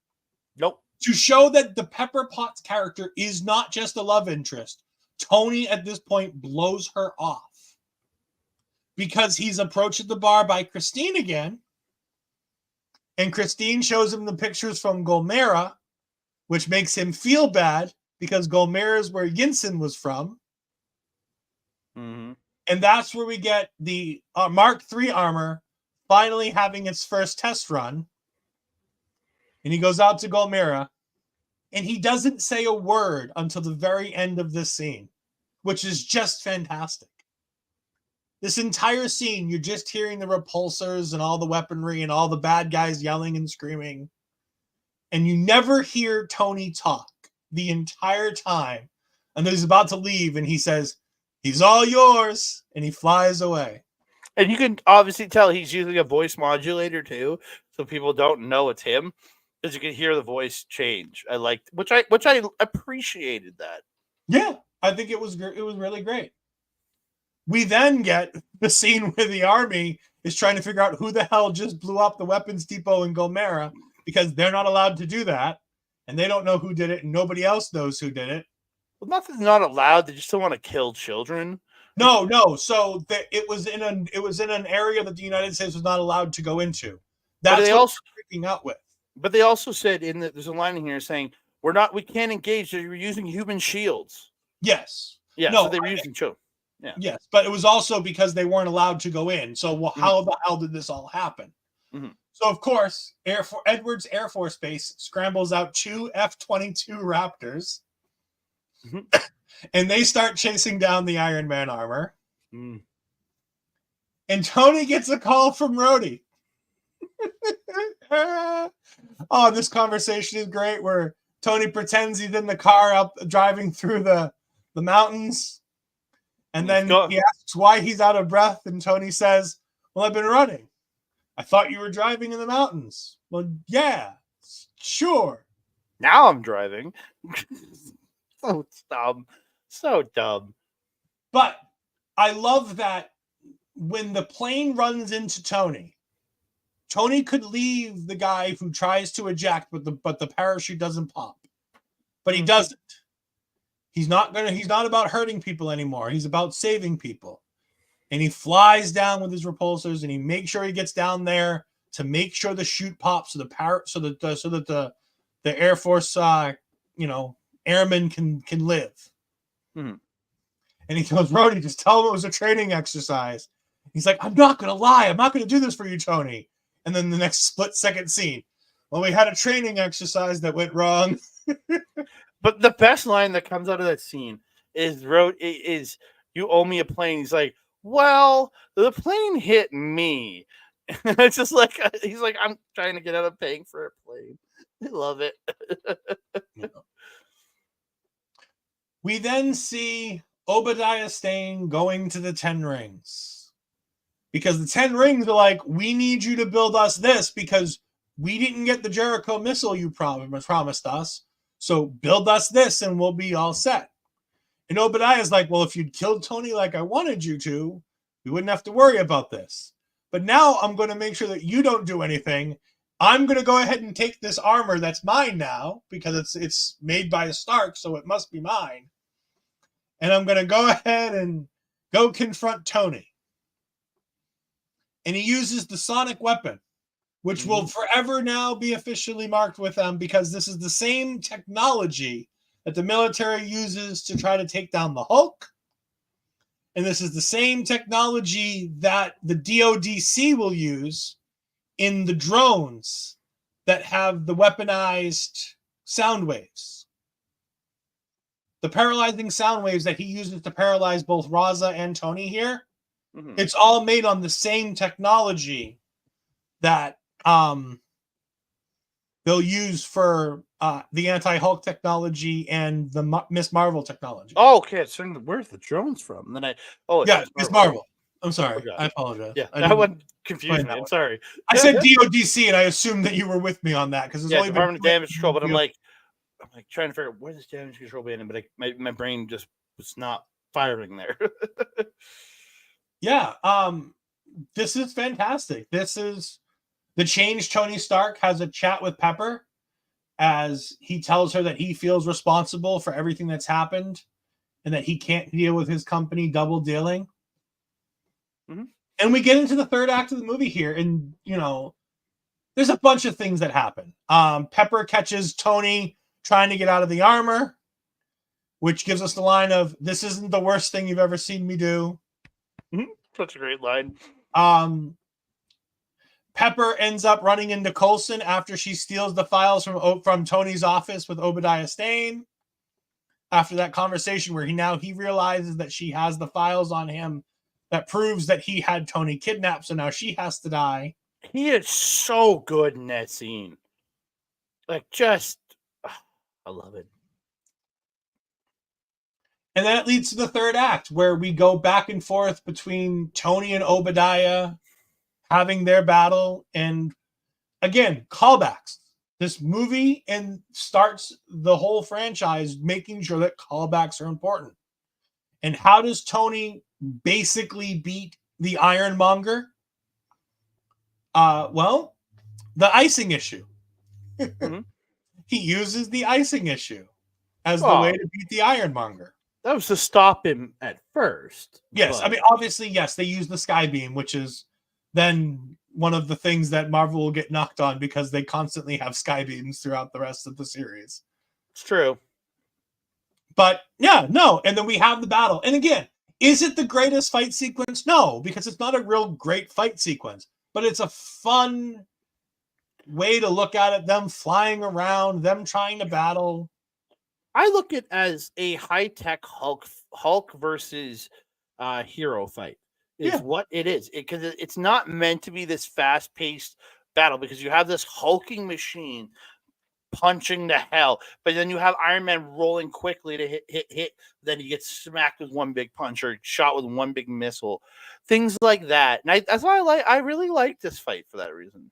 Nope. To show that the Pepper Potts character is not just a love interest, Tony at this point blows her off. Because he's approached at the bar by Christine again. And Christine shows him the pictures from Gulmera, which makes him feel bad because Gulmera is where Yinsen was from. Mm-hmm. And that's where we get the Mark III armor finally having its first test run. And he goes out to Gulmera, and he doesn't say a word until the very end of this scene, which is just fantastic. This entire scene, you're just hearing the repulsors and all the weaponry and all the bad guys yelling and screaming. And you never hear Tony talk the entire time. And he's about to leave, and he says, "He's all yours," and he flies away. And you can obviously tell he's using a voice modulator too, so people don't know it's him, because you can hear the voice change. I liked, which I appreciated that. Yeah, I think it was really great. We then get the scene where the army is trying to figure out who the hell just blew up the weapons depot in Gulmera, because they're not allowed to do that, and they don't know who did it, and nobody else knows who did it. Well, nothing's not allowed. They just don't want to kill children. No. So it was in an area that the United States was not allowed to go into. That's what we're freaking out with. But they also said there's a line in here saying we can't engage. They're using human shields. Yes. Yeah. No, so they were using children. Yeah. Yes, but it was also because they weren't allowed to go in. So how the hell did this all happen? Mm-hmm. So of course, Edwards Air Force Base scrambles out 2 F-22 Raptors, and they start chasing down the Iron Man armor. And Tony gets a call from Rhodey. Oh, this conversation is great, where Tony pretends he's in the car out driving through the mountains. And then he asks why he's out of breath, and Tony says, "Well, I've been running. I thought you were driving in the mountains." "Well, yeah, sure. Now I'm driving." So dumb. But I love that when the plane runs into Tony could leave the guy who tries to eject, but the parachute doesn't pop. But he doesn't. He's not about hurting people anymore. He's about saving people. And he flies down with his repulsors, and he makes sure he gets down there to make sure the chute pops so that the Air Force airmen can live. Mm-hmm. And he goes, "Rhodey, just tell him it was a training exercise." He's like, "I'm not gonna lie, I'm not gonna do this for you, Tony." And then the next split-second scene, "Well, we had a training exercise that went wrong." But the best line that comes out of that scene is "You owe me a plane." He's like, "Well, the plane hit me." It's just like, he's like, "I'm trying to get out of paying for a plane." I love it. We then see Obadiah Stane going to the 10 Rings. Because the 10 Rings are like, we need you to build us this because we didn't get the Jericho missile you promised us. So build us this and we'll be all set. And Obadiah's like, well, if you'd killed Tony like I wanted you to, we wouldn't have to worry about this. But now I'm going to make sure that you don't do anything. I'm going to go ahead and take this armor that's mine now because it's made by Stark, so it must be mine. And I'm going to go ahead and go confront Tony. And he uses the sonic weapon, which will forever now be officially marked with them because this is the same technology that the military uses to try to take down the Hulk. And this is the same technology that the DODC will use in the drones that have the weaponized sound waves. The paralyzing sound waves that he uses to paralyze both Raza and Tony here, it's all made on the same technology that they'll use for the anti-Hulk technology and the Miss Marvel technology. Oh, okay. So where's the drones from? And then Miss Marvel. I'm sorry. I apologize. Yeah, that one confused me. I'm sorry. I said DODC, and I assumed that you were with me on that because it's only Department of Damage Control. But I'm like trying to figure out where this damage control been in, but my brain just was not firing there. Yeah. This is fantastic. This is the change. Tony Stark has a chat with Pepper as he tells her that he feels responsible for everything that's happened and that he can't deal with his company double dealing. And we get into the third act of the movie here, and there's a bunch of things that happen. Pepper catches Tony trying to get out of the armor, which gives us the line of, "This isn't the worst thing you've ever seen me do." Such a great line. Pepper ends up running into Coulson after she steals the files from Tony's office with Obadiah Stane. After that conversation where he realizes that she has the files on him that proves that he had Tony kidnapped, so now she has to die. He is so good in that scene. I love it. And then it leads to the third act where we go back and forth between Tony and Obadiah having their battle. And again, callbacks. This movie starts the whole franchise making sure that callbacks are important. And how does Tony basically beat the Ironmonger? Well, the icing issue. He uses the icing issue as the way to beat the Ironmonger. That was to stop him at first. Yes, I mean, obviously, yes, they use the Skybeam, which is then one of the things that Marvel will get knocked on because they constantly have Skybeams throughout the rest of the series. It's true. But, yeah, no, and then we have the battle. And again, is it the greatest fight sequence? No, because it's not a real great fight sequence. But it's a fun way to look at it, them flying around, them trying to battle. I look at it as a high-tech Hulk versus hero fight is what it is. Because it's not meant to be this fast-paced battle because you have this hulking machine punching to hell, but then you have Iron Man rolling quickly to hit. Then he gets smacked with one big punch or shot with one big missile. Things like that. And that's why I really like this fight for that reason.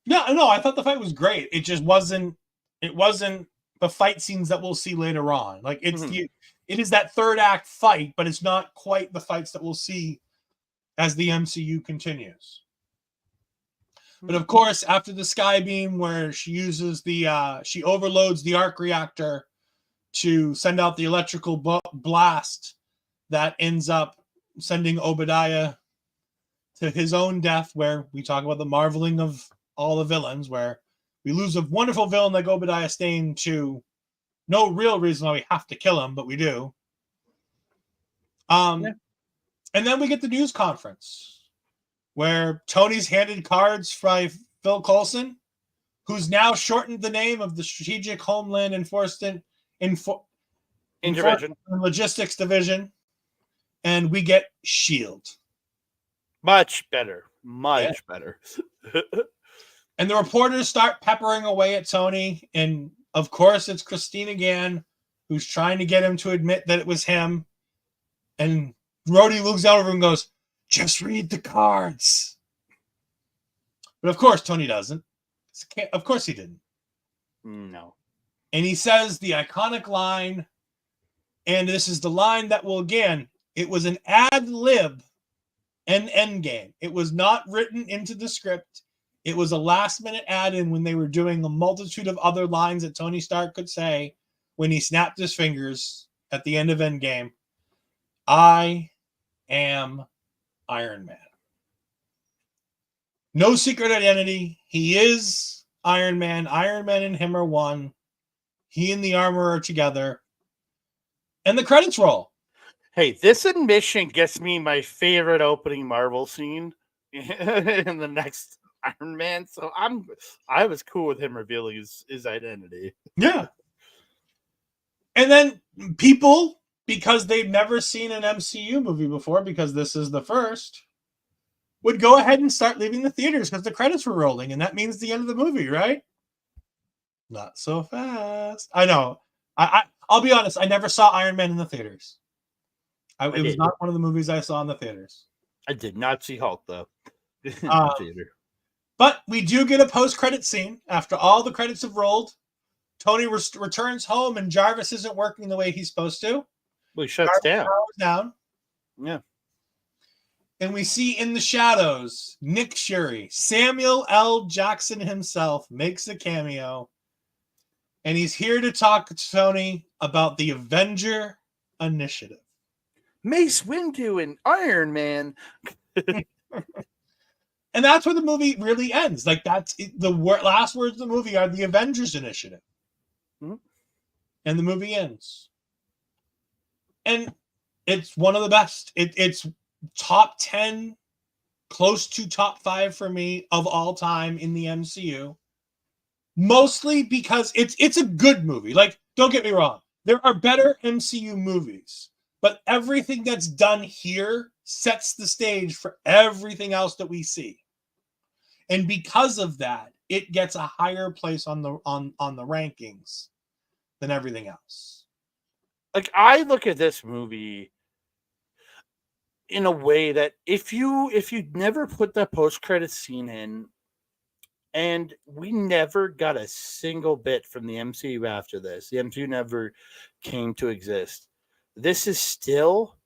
Yeah, no, I thought the fight was great. It just wasn't the fight scenes that we'll see later on. Like it is that third act fight, but it's not quite the fights that we'll see as the MCU continues. But of course, after the Skybeam, where she uses she overloads the arc reactor to send out the electrical blast that ends up sending Obadiah to his own death, where we talk about the marveling of all the villains, where we lose a wonderful villain like Obadiah Stane to no real reason why we have to kill him, but we do. And then we get the news conference where Tony's handed cards by Phil Coulson, who's now shortened the name of the Strategic Homeland Enforcement Intervention and Logistics Division, and we get S.H.I.E.L.D. Much better. Much better. And the reporters start peppering away at Tony, and of course it's Christine again, who's trying to get him to admit that it was him. And Rhodey looks down over and goes, just read the cards. But of course, Tony doesn't. Of course he didn't. No. And he says the iconic line, and this is the line that will, again, it was an ad lib and endgame. It was not written into the script. It was a last minute add in when they were doing a multitude of other lines that Tony Stark could say when he snapped his fingers at the end of Endgame. I am Iron Man. No secret identity. He is Iron Man. Iron Man and him are one. He and the armor are together. And the credits roll. Hey, this admission gets me my favorite opening Marvel scene in the next Iron Man. So I was cool with him revealing his identity. Yeah. And then people, because they've never seen an MCU movie before, because this is the first, would go ahead and start leaving the theaters because the credits were rolling, and that means the end of the movie, right? Not so fast. I know. I'll be honest. I never saw Iron Man in the theaters. It was not one of the movies I saw in the theaters. I did not see Hulk, though. In the theater. But we do get a post-credit scene. After all the credits have rolled, Tony returns home, and Jarvis isn't working the way he's supposed to. Well, he shuts down. Yeah. And we see in the shadows, Nick Fury, Samuel L. Jackson himself, makes a cameo. And he's here to talk to Tony about the Avenger Initiative. Mace Windu and Iron Man. And that's where the movie really ends. Like, that's the last words of the movie are the Avengers Initiative. Mm-hmm. And the movie ends. And it's one of the best. It's top 10, close to top 5 for me of all time in the MCU. Mostly because it's a good movie. Like, don't get me wrong. There are better MCU movies. But everything that's done here sets the stage for everything else that we see. And because of that, it gets a higher place on the rankings than everything else. Like, I look at this movie in a way that if you never put that post-credit scene in, and we never got a single bit from the MCU after this, the MCU never came to exist. This is still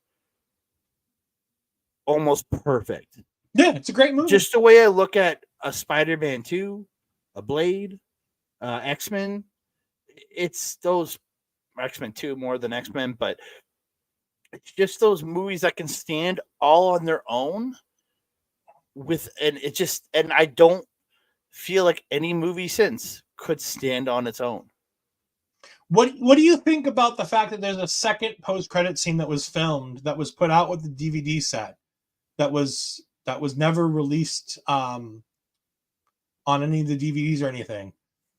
almost perfect. Yeah, it's a great movie. Just the way I look at a Spider-Man 2, a Blade, X-Men. It's those X-Men 2 more than X-Men, but it's just those movies that can stand all on their own. And I don't feel like any movie since could stand on its own. What do you think about the fact that there's a second post-credit scene that was filmed, that was put out with the DVD set, that was never released on any of the DVDs or anything?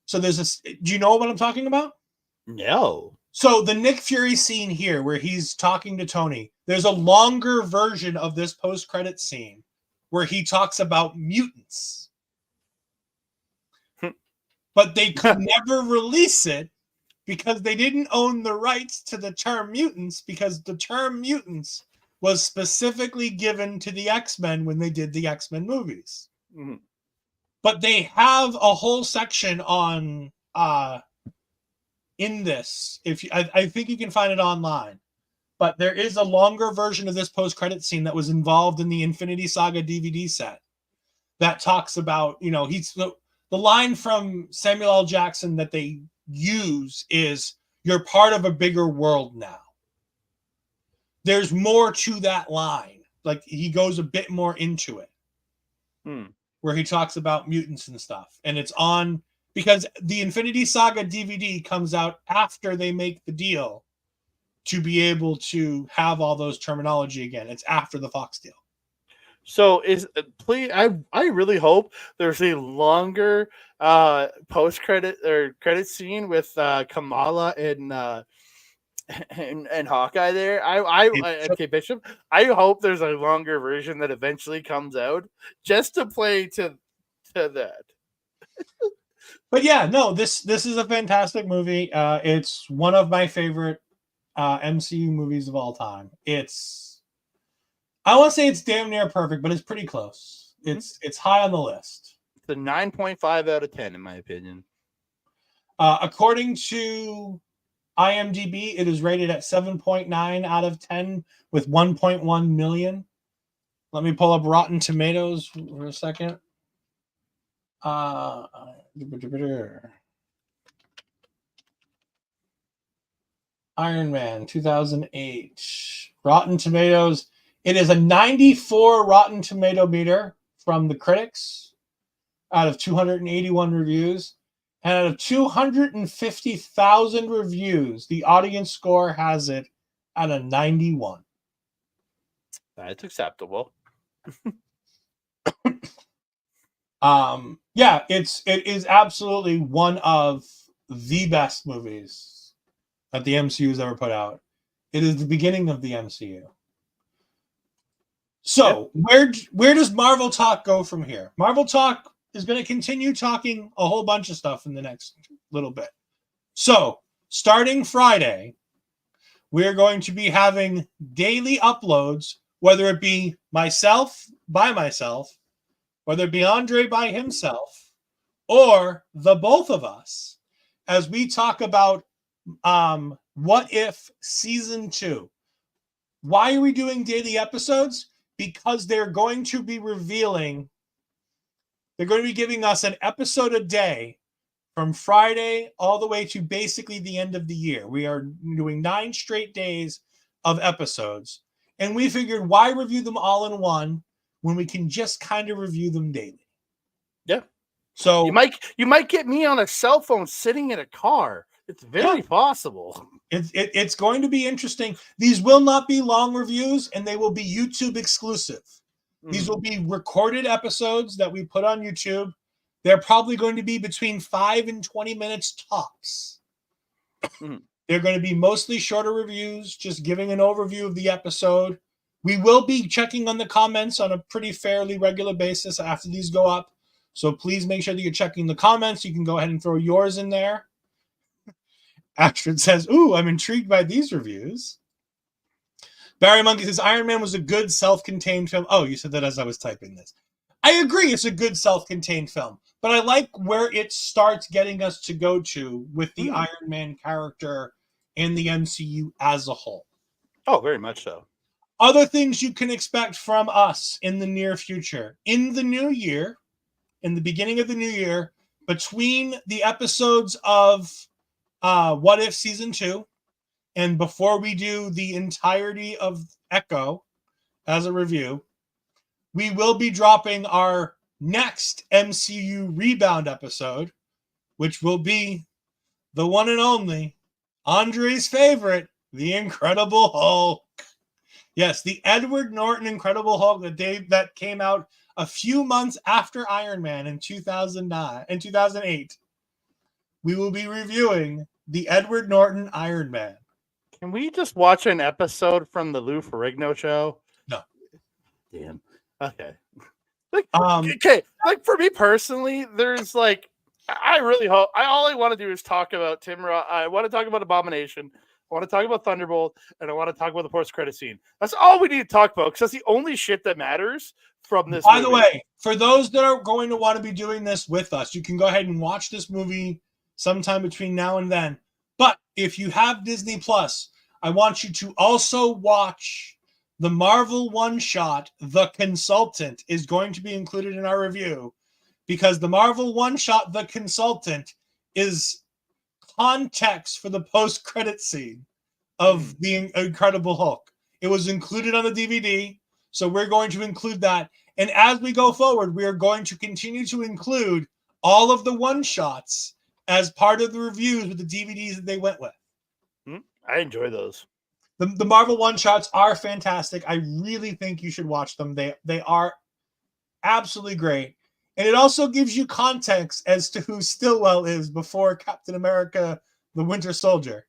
So there's this. Do you know what I'm talking about? No. So the Nick Fury scene here, where he's talking to Tony, there's a longer version of this post-credit scene where he talks about mutants, but they could never release it because they didn't own the rights to the term mutants, because the term mutants was specifically given to the X-Men when they did the X-Men movies. Mm-hmm. But they have a whole section on in this. I think you can find it online. But there is a longer version of this post-credit scene that was involved in the Infinity Saga DVD set that talks about, he's the line from Samuel L. Jackson that they use is, "You're part of a bigger world now." There's more to that line. Like, he goes a bit more into it. Where he talks about mutants and stuff. And it's on, because the Infinity Saga DVD comes out after they make the deal to be able to have all those terminology again. It's after the Fox deal. So I really hope there's a longer post-credit or credit scene with Kamala and Hawkeye there. Okay, Bishop. I hope there's a longer version that eventually comes out just to play to that. But yeah, no, this is a fantastic movie. It's one of my favorite MCU movies of all time. I want to say it's damn near perfect, but it's pretty close. It's high on the list. It's a 9.5 out of 10, in my opinion. According to IMDb, it is rated at 7.9 out of 10 with 1.1 million. Let me pull up Rotten Tomatoes for a second. Iron Man 2008. Rotten Tomatoes. It is a 94 Rotten Tomato meter from the critics out of 281 reviews. And out of 250,000 reviews, the audience score has it at a 91. That's acceptable. Yeah, it is absolutely one of the best movies that the MCU has ever put out. It is the beginning of the MCU. So, where does Marvel Talk go from here? Marvel Talk is going to continue talking a whole bunch of stuff in the next little bit. So, starting Friday, we're going to be having daily uploads, whether it be myself by myself, whether it be Andre by himself, or the both of us, as we talk about What If Season 2. Why are we doing daily episodes? Because they're going to be giving us an episode a day from Friday all the way to basically the end of the year. We are doing 9 straight days of episodes. And we figured, why review them all in one when we can just kind of review them daily? Yeah. So you might get me on a cell phone sitting in a car. It's very possible. It's going to be interesting. These will not be long reviews, and they will be YouTube exclusive. These will be recorded episodes that we put on YouTube. They're probably going to be between 5 and 20 minutes tops. They're going to be mostly shorter reviews, just giving an overview of the episode. We will be checking on the comments on a pretty fairly regular basis after these go up. So please make sure that you're checking the comments. You can go ahead and throw yours in there. Astrid says, ooh, I'm intrigued by these reviews. Barry Monkey says, Iron Man was a good self-contained film. Oh, you said that as I was typing this. I agree it's a good self-contained film, but I like where it starts getting us to go to with the Iron Man character and the MCU as a whole. Oh, very much so. Other things you can expect from us in the near future. In the new year, in the beginning of the new year, between the episodes of What If Season 2, and before we do the entirety of Echo as a review, we will be dropping our next MCU Rebound episode, which will be the one and only Andre's favorite, The Incredible Hulk. Yes, the Edward Norton Incredible Hulk that came out a few months after Iron Man in 2008. We will be reviewing the Edward Norton Iron Man. Can we just watch an episode from the Lou Ferrigno show? No. Damn. Okay. Okay. Like for me personally, there's like, I really hope. All I want to do is talk about Tim Roth. I want to talk about Abomination. I want to talk about Thunderbolt, and I want to talk about the post-credit scene. That's all we need to talk about, because that's the only shit that matters from this. By the way, for those that are going to want to be doing this with us, you can go ahead and watch this movie sometime between now and then. But if you have Disney Plus, I want you to also watch the Marvel one-shot, The Consultant, is going to be included in our review, because the Marvel one-shot, The Consultant, is context for the post-credit scene of the Incredible Hulk. It was included on the DVD, so we're going to include that. And as we go forward, we are going to continue to include all of the one-shots as part of the reviews with the DVDs that they went with. I enjoy those. The Marvel one-shots are fantastic. I really think you should watch them. They are absolutely great. And it also gives you context as to who Stillwell is before Captain America, the Winter Soldier.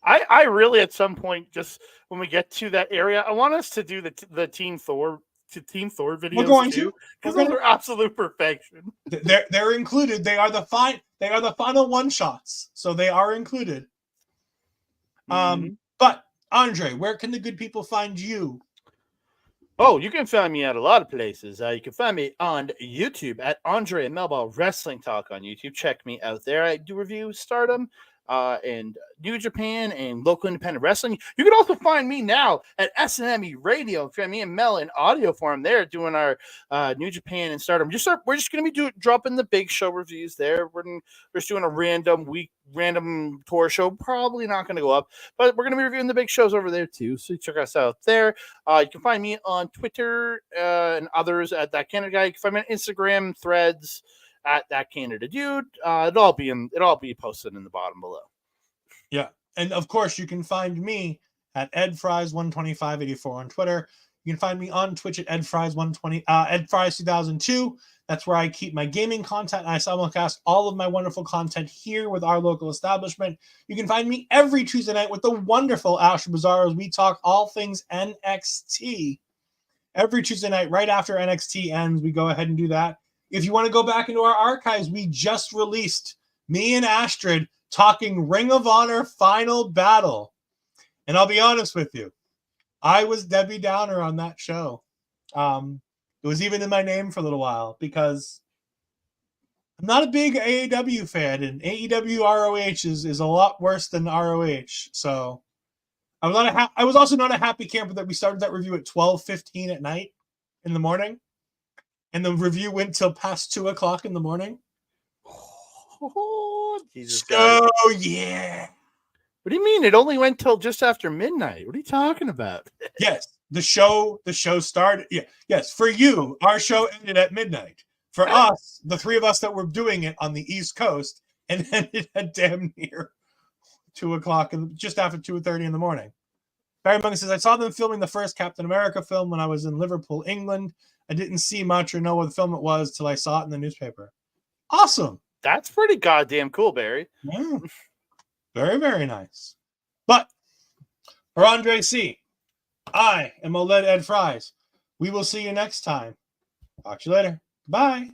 I really, at some point, just when we get to that area, I want us to do the Team Thor videos. We're going to, because those are absolute perfection. They're included. They are the final one-shots, so they are included. But Andre, where can the good people find you? Oh, you can find me at a lot of places. You can find me on YouTube at Andre and Melba Wrestling Talk on YouTube. Check me out there. I do review Stardom and New Japan and local independent wrestling. You can also find me now at SNME Radio. Find me and Mel in audio form there doing our New Japan and Stardom. We're just going to be dropping the big show reviews there. We're just doing a random tour show. Probably not going to go up, but we're going to be reviewing the big shows over there too. So check us out there. You can find me on Twitter and others at That Canada Guy. You can find me on Instagram, Threads at That Canada Dude. It'll all be posted in the bottom below. Yeah, and of course you can find me at edfries12584 on Twitter. You can find me on Twitch at edfries120 edfries2002. That's where I keep my gaming content. I simulcast all of my wonderful content here with our local establishment. You can find me every Tuesday night with the wonderful Asher Bazaar as we talk all things NXT. Every Tuesday night, right after NXT ends, we go ahead and do that. If you want to go back into our archives, we just released me and Astrid talking Ring of Honor Final Battle. And I'll be honest with you, I was Debbie Downer on that show. It was even in my name for a little while because I'm not a big AEW fan, and AEW ROH is a lot worse than ROH. So I was also not a happy camper that we started that review at 12:15 at night in the morning. And the review went till past 2:00 in the morning. Oh, Jesus yeah. What do you mean? It only went till just after midnight. What are you talking about? Yes, the show started. Yeah, yes. For you, our show ended at midnight. For us, the three of us that were doing it on the East Coast, and ended at damn near 2:00 and just after 2:30 in the morning. Barry Mungan says, I saw them filming the first Captain America film when I was in Liverpool, England. I didn't see much or know what film it was till I saw it in the newspaper. Awesome. That's pretty goddamn cool, Barry. Yeah. Very, very nice. But for Andre C., I am Ol'Ed Ed Fries. We will see you next time. Talk to you later. Bye.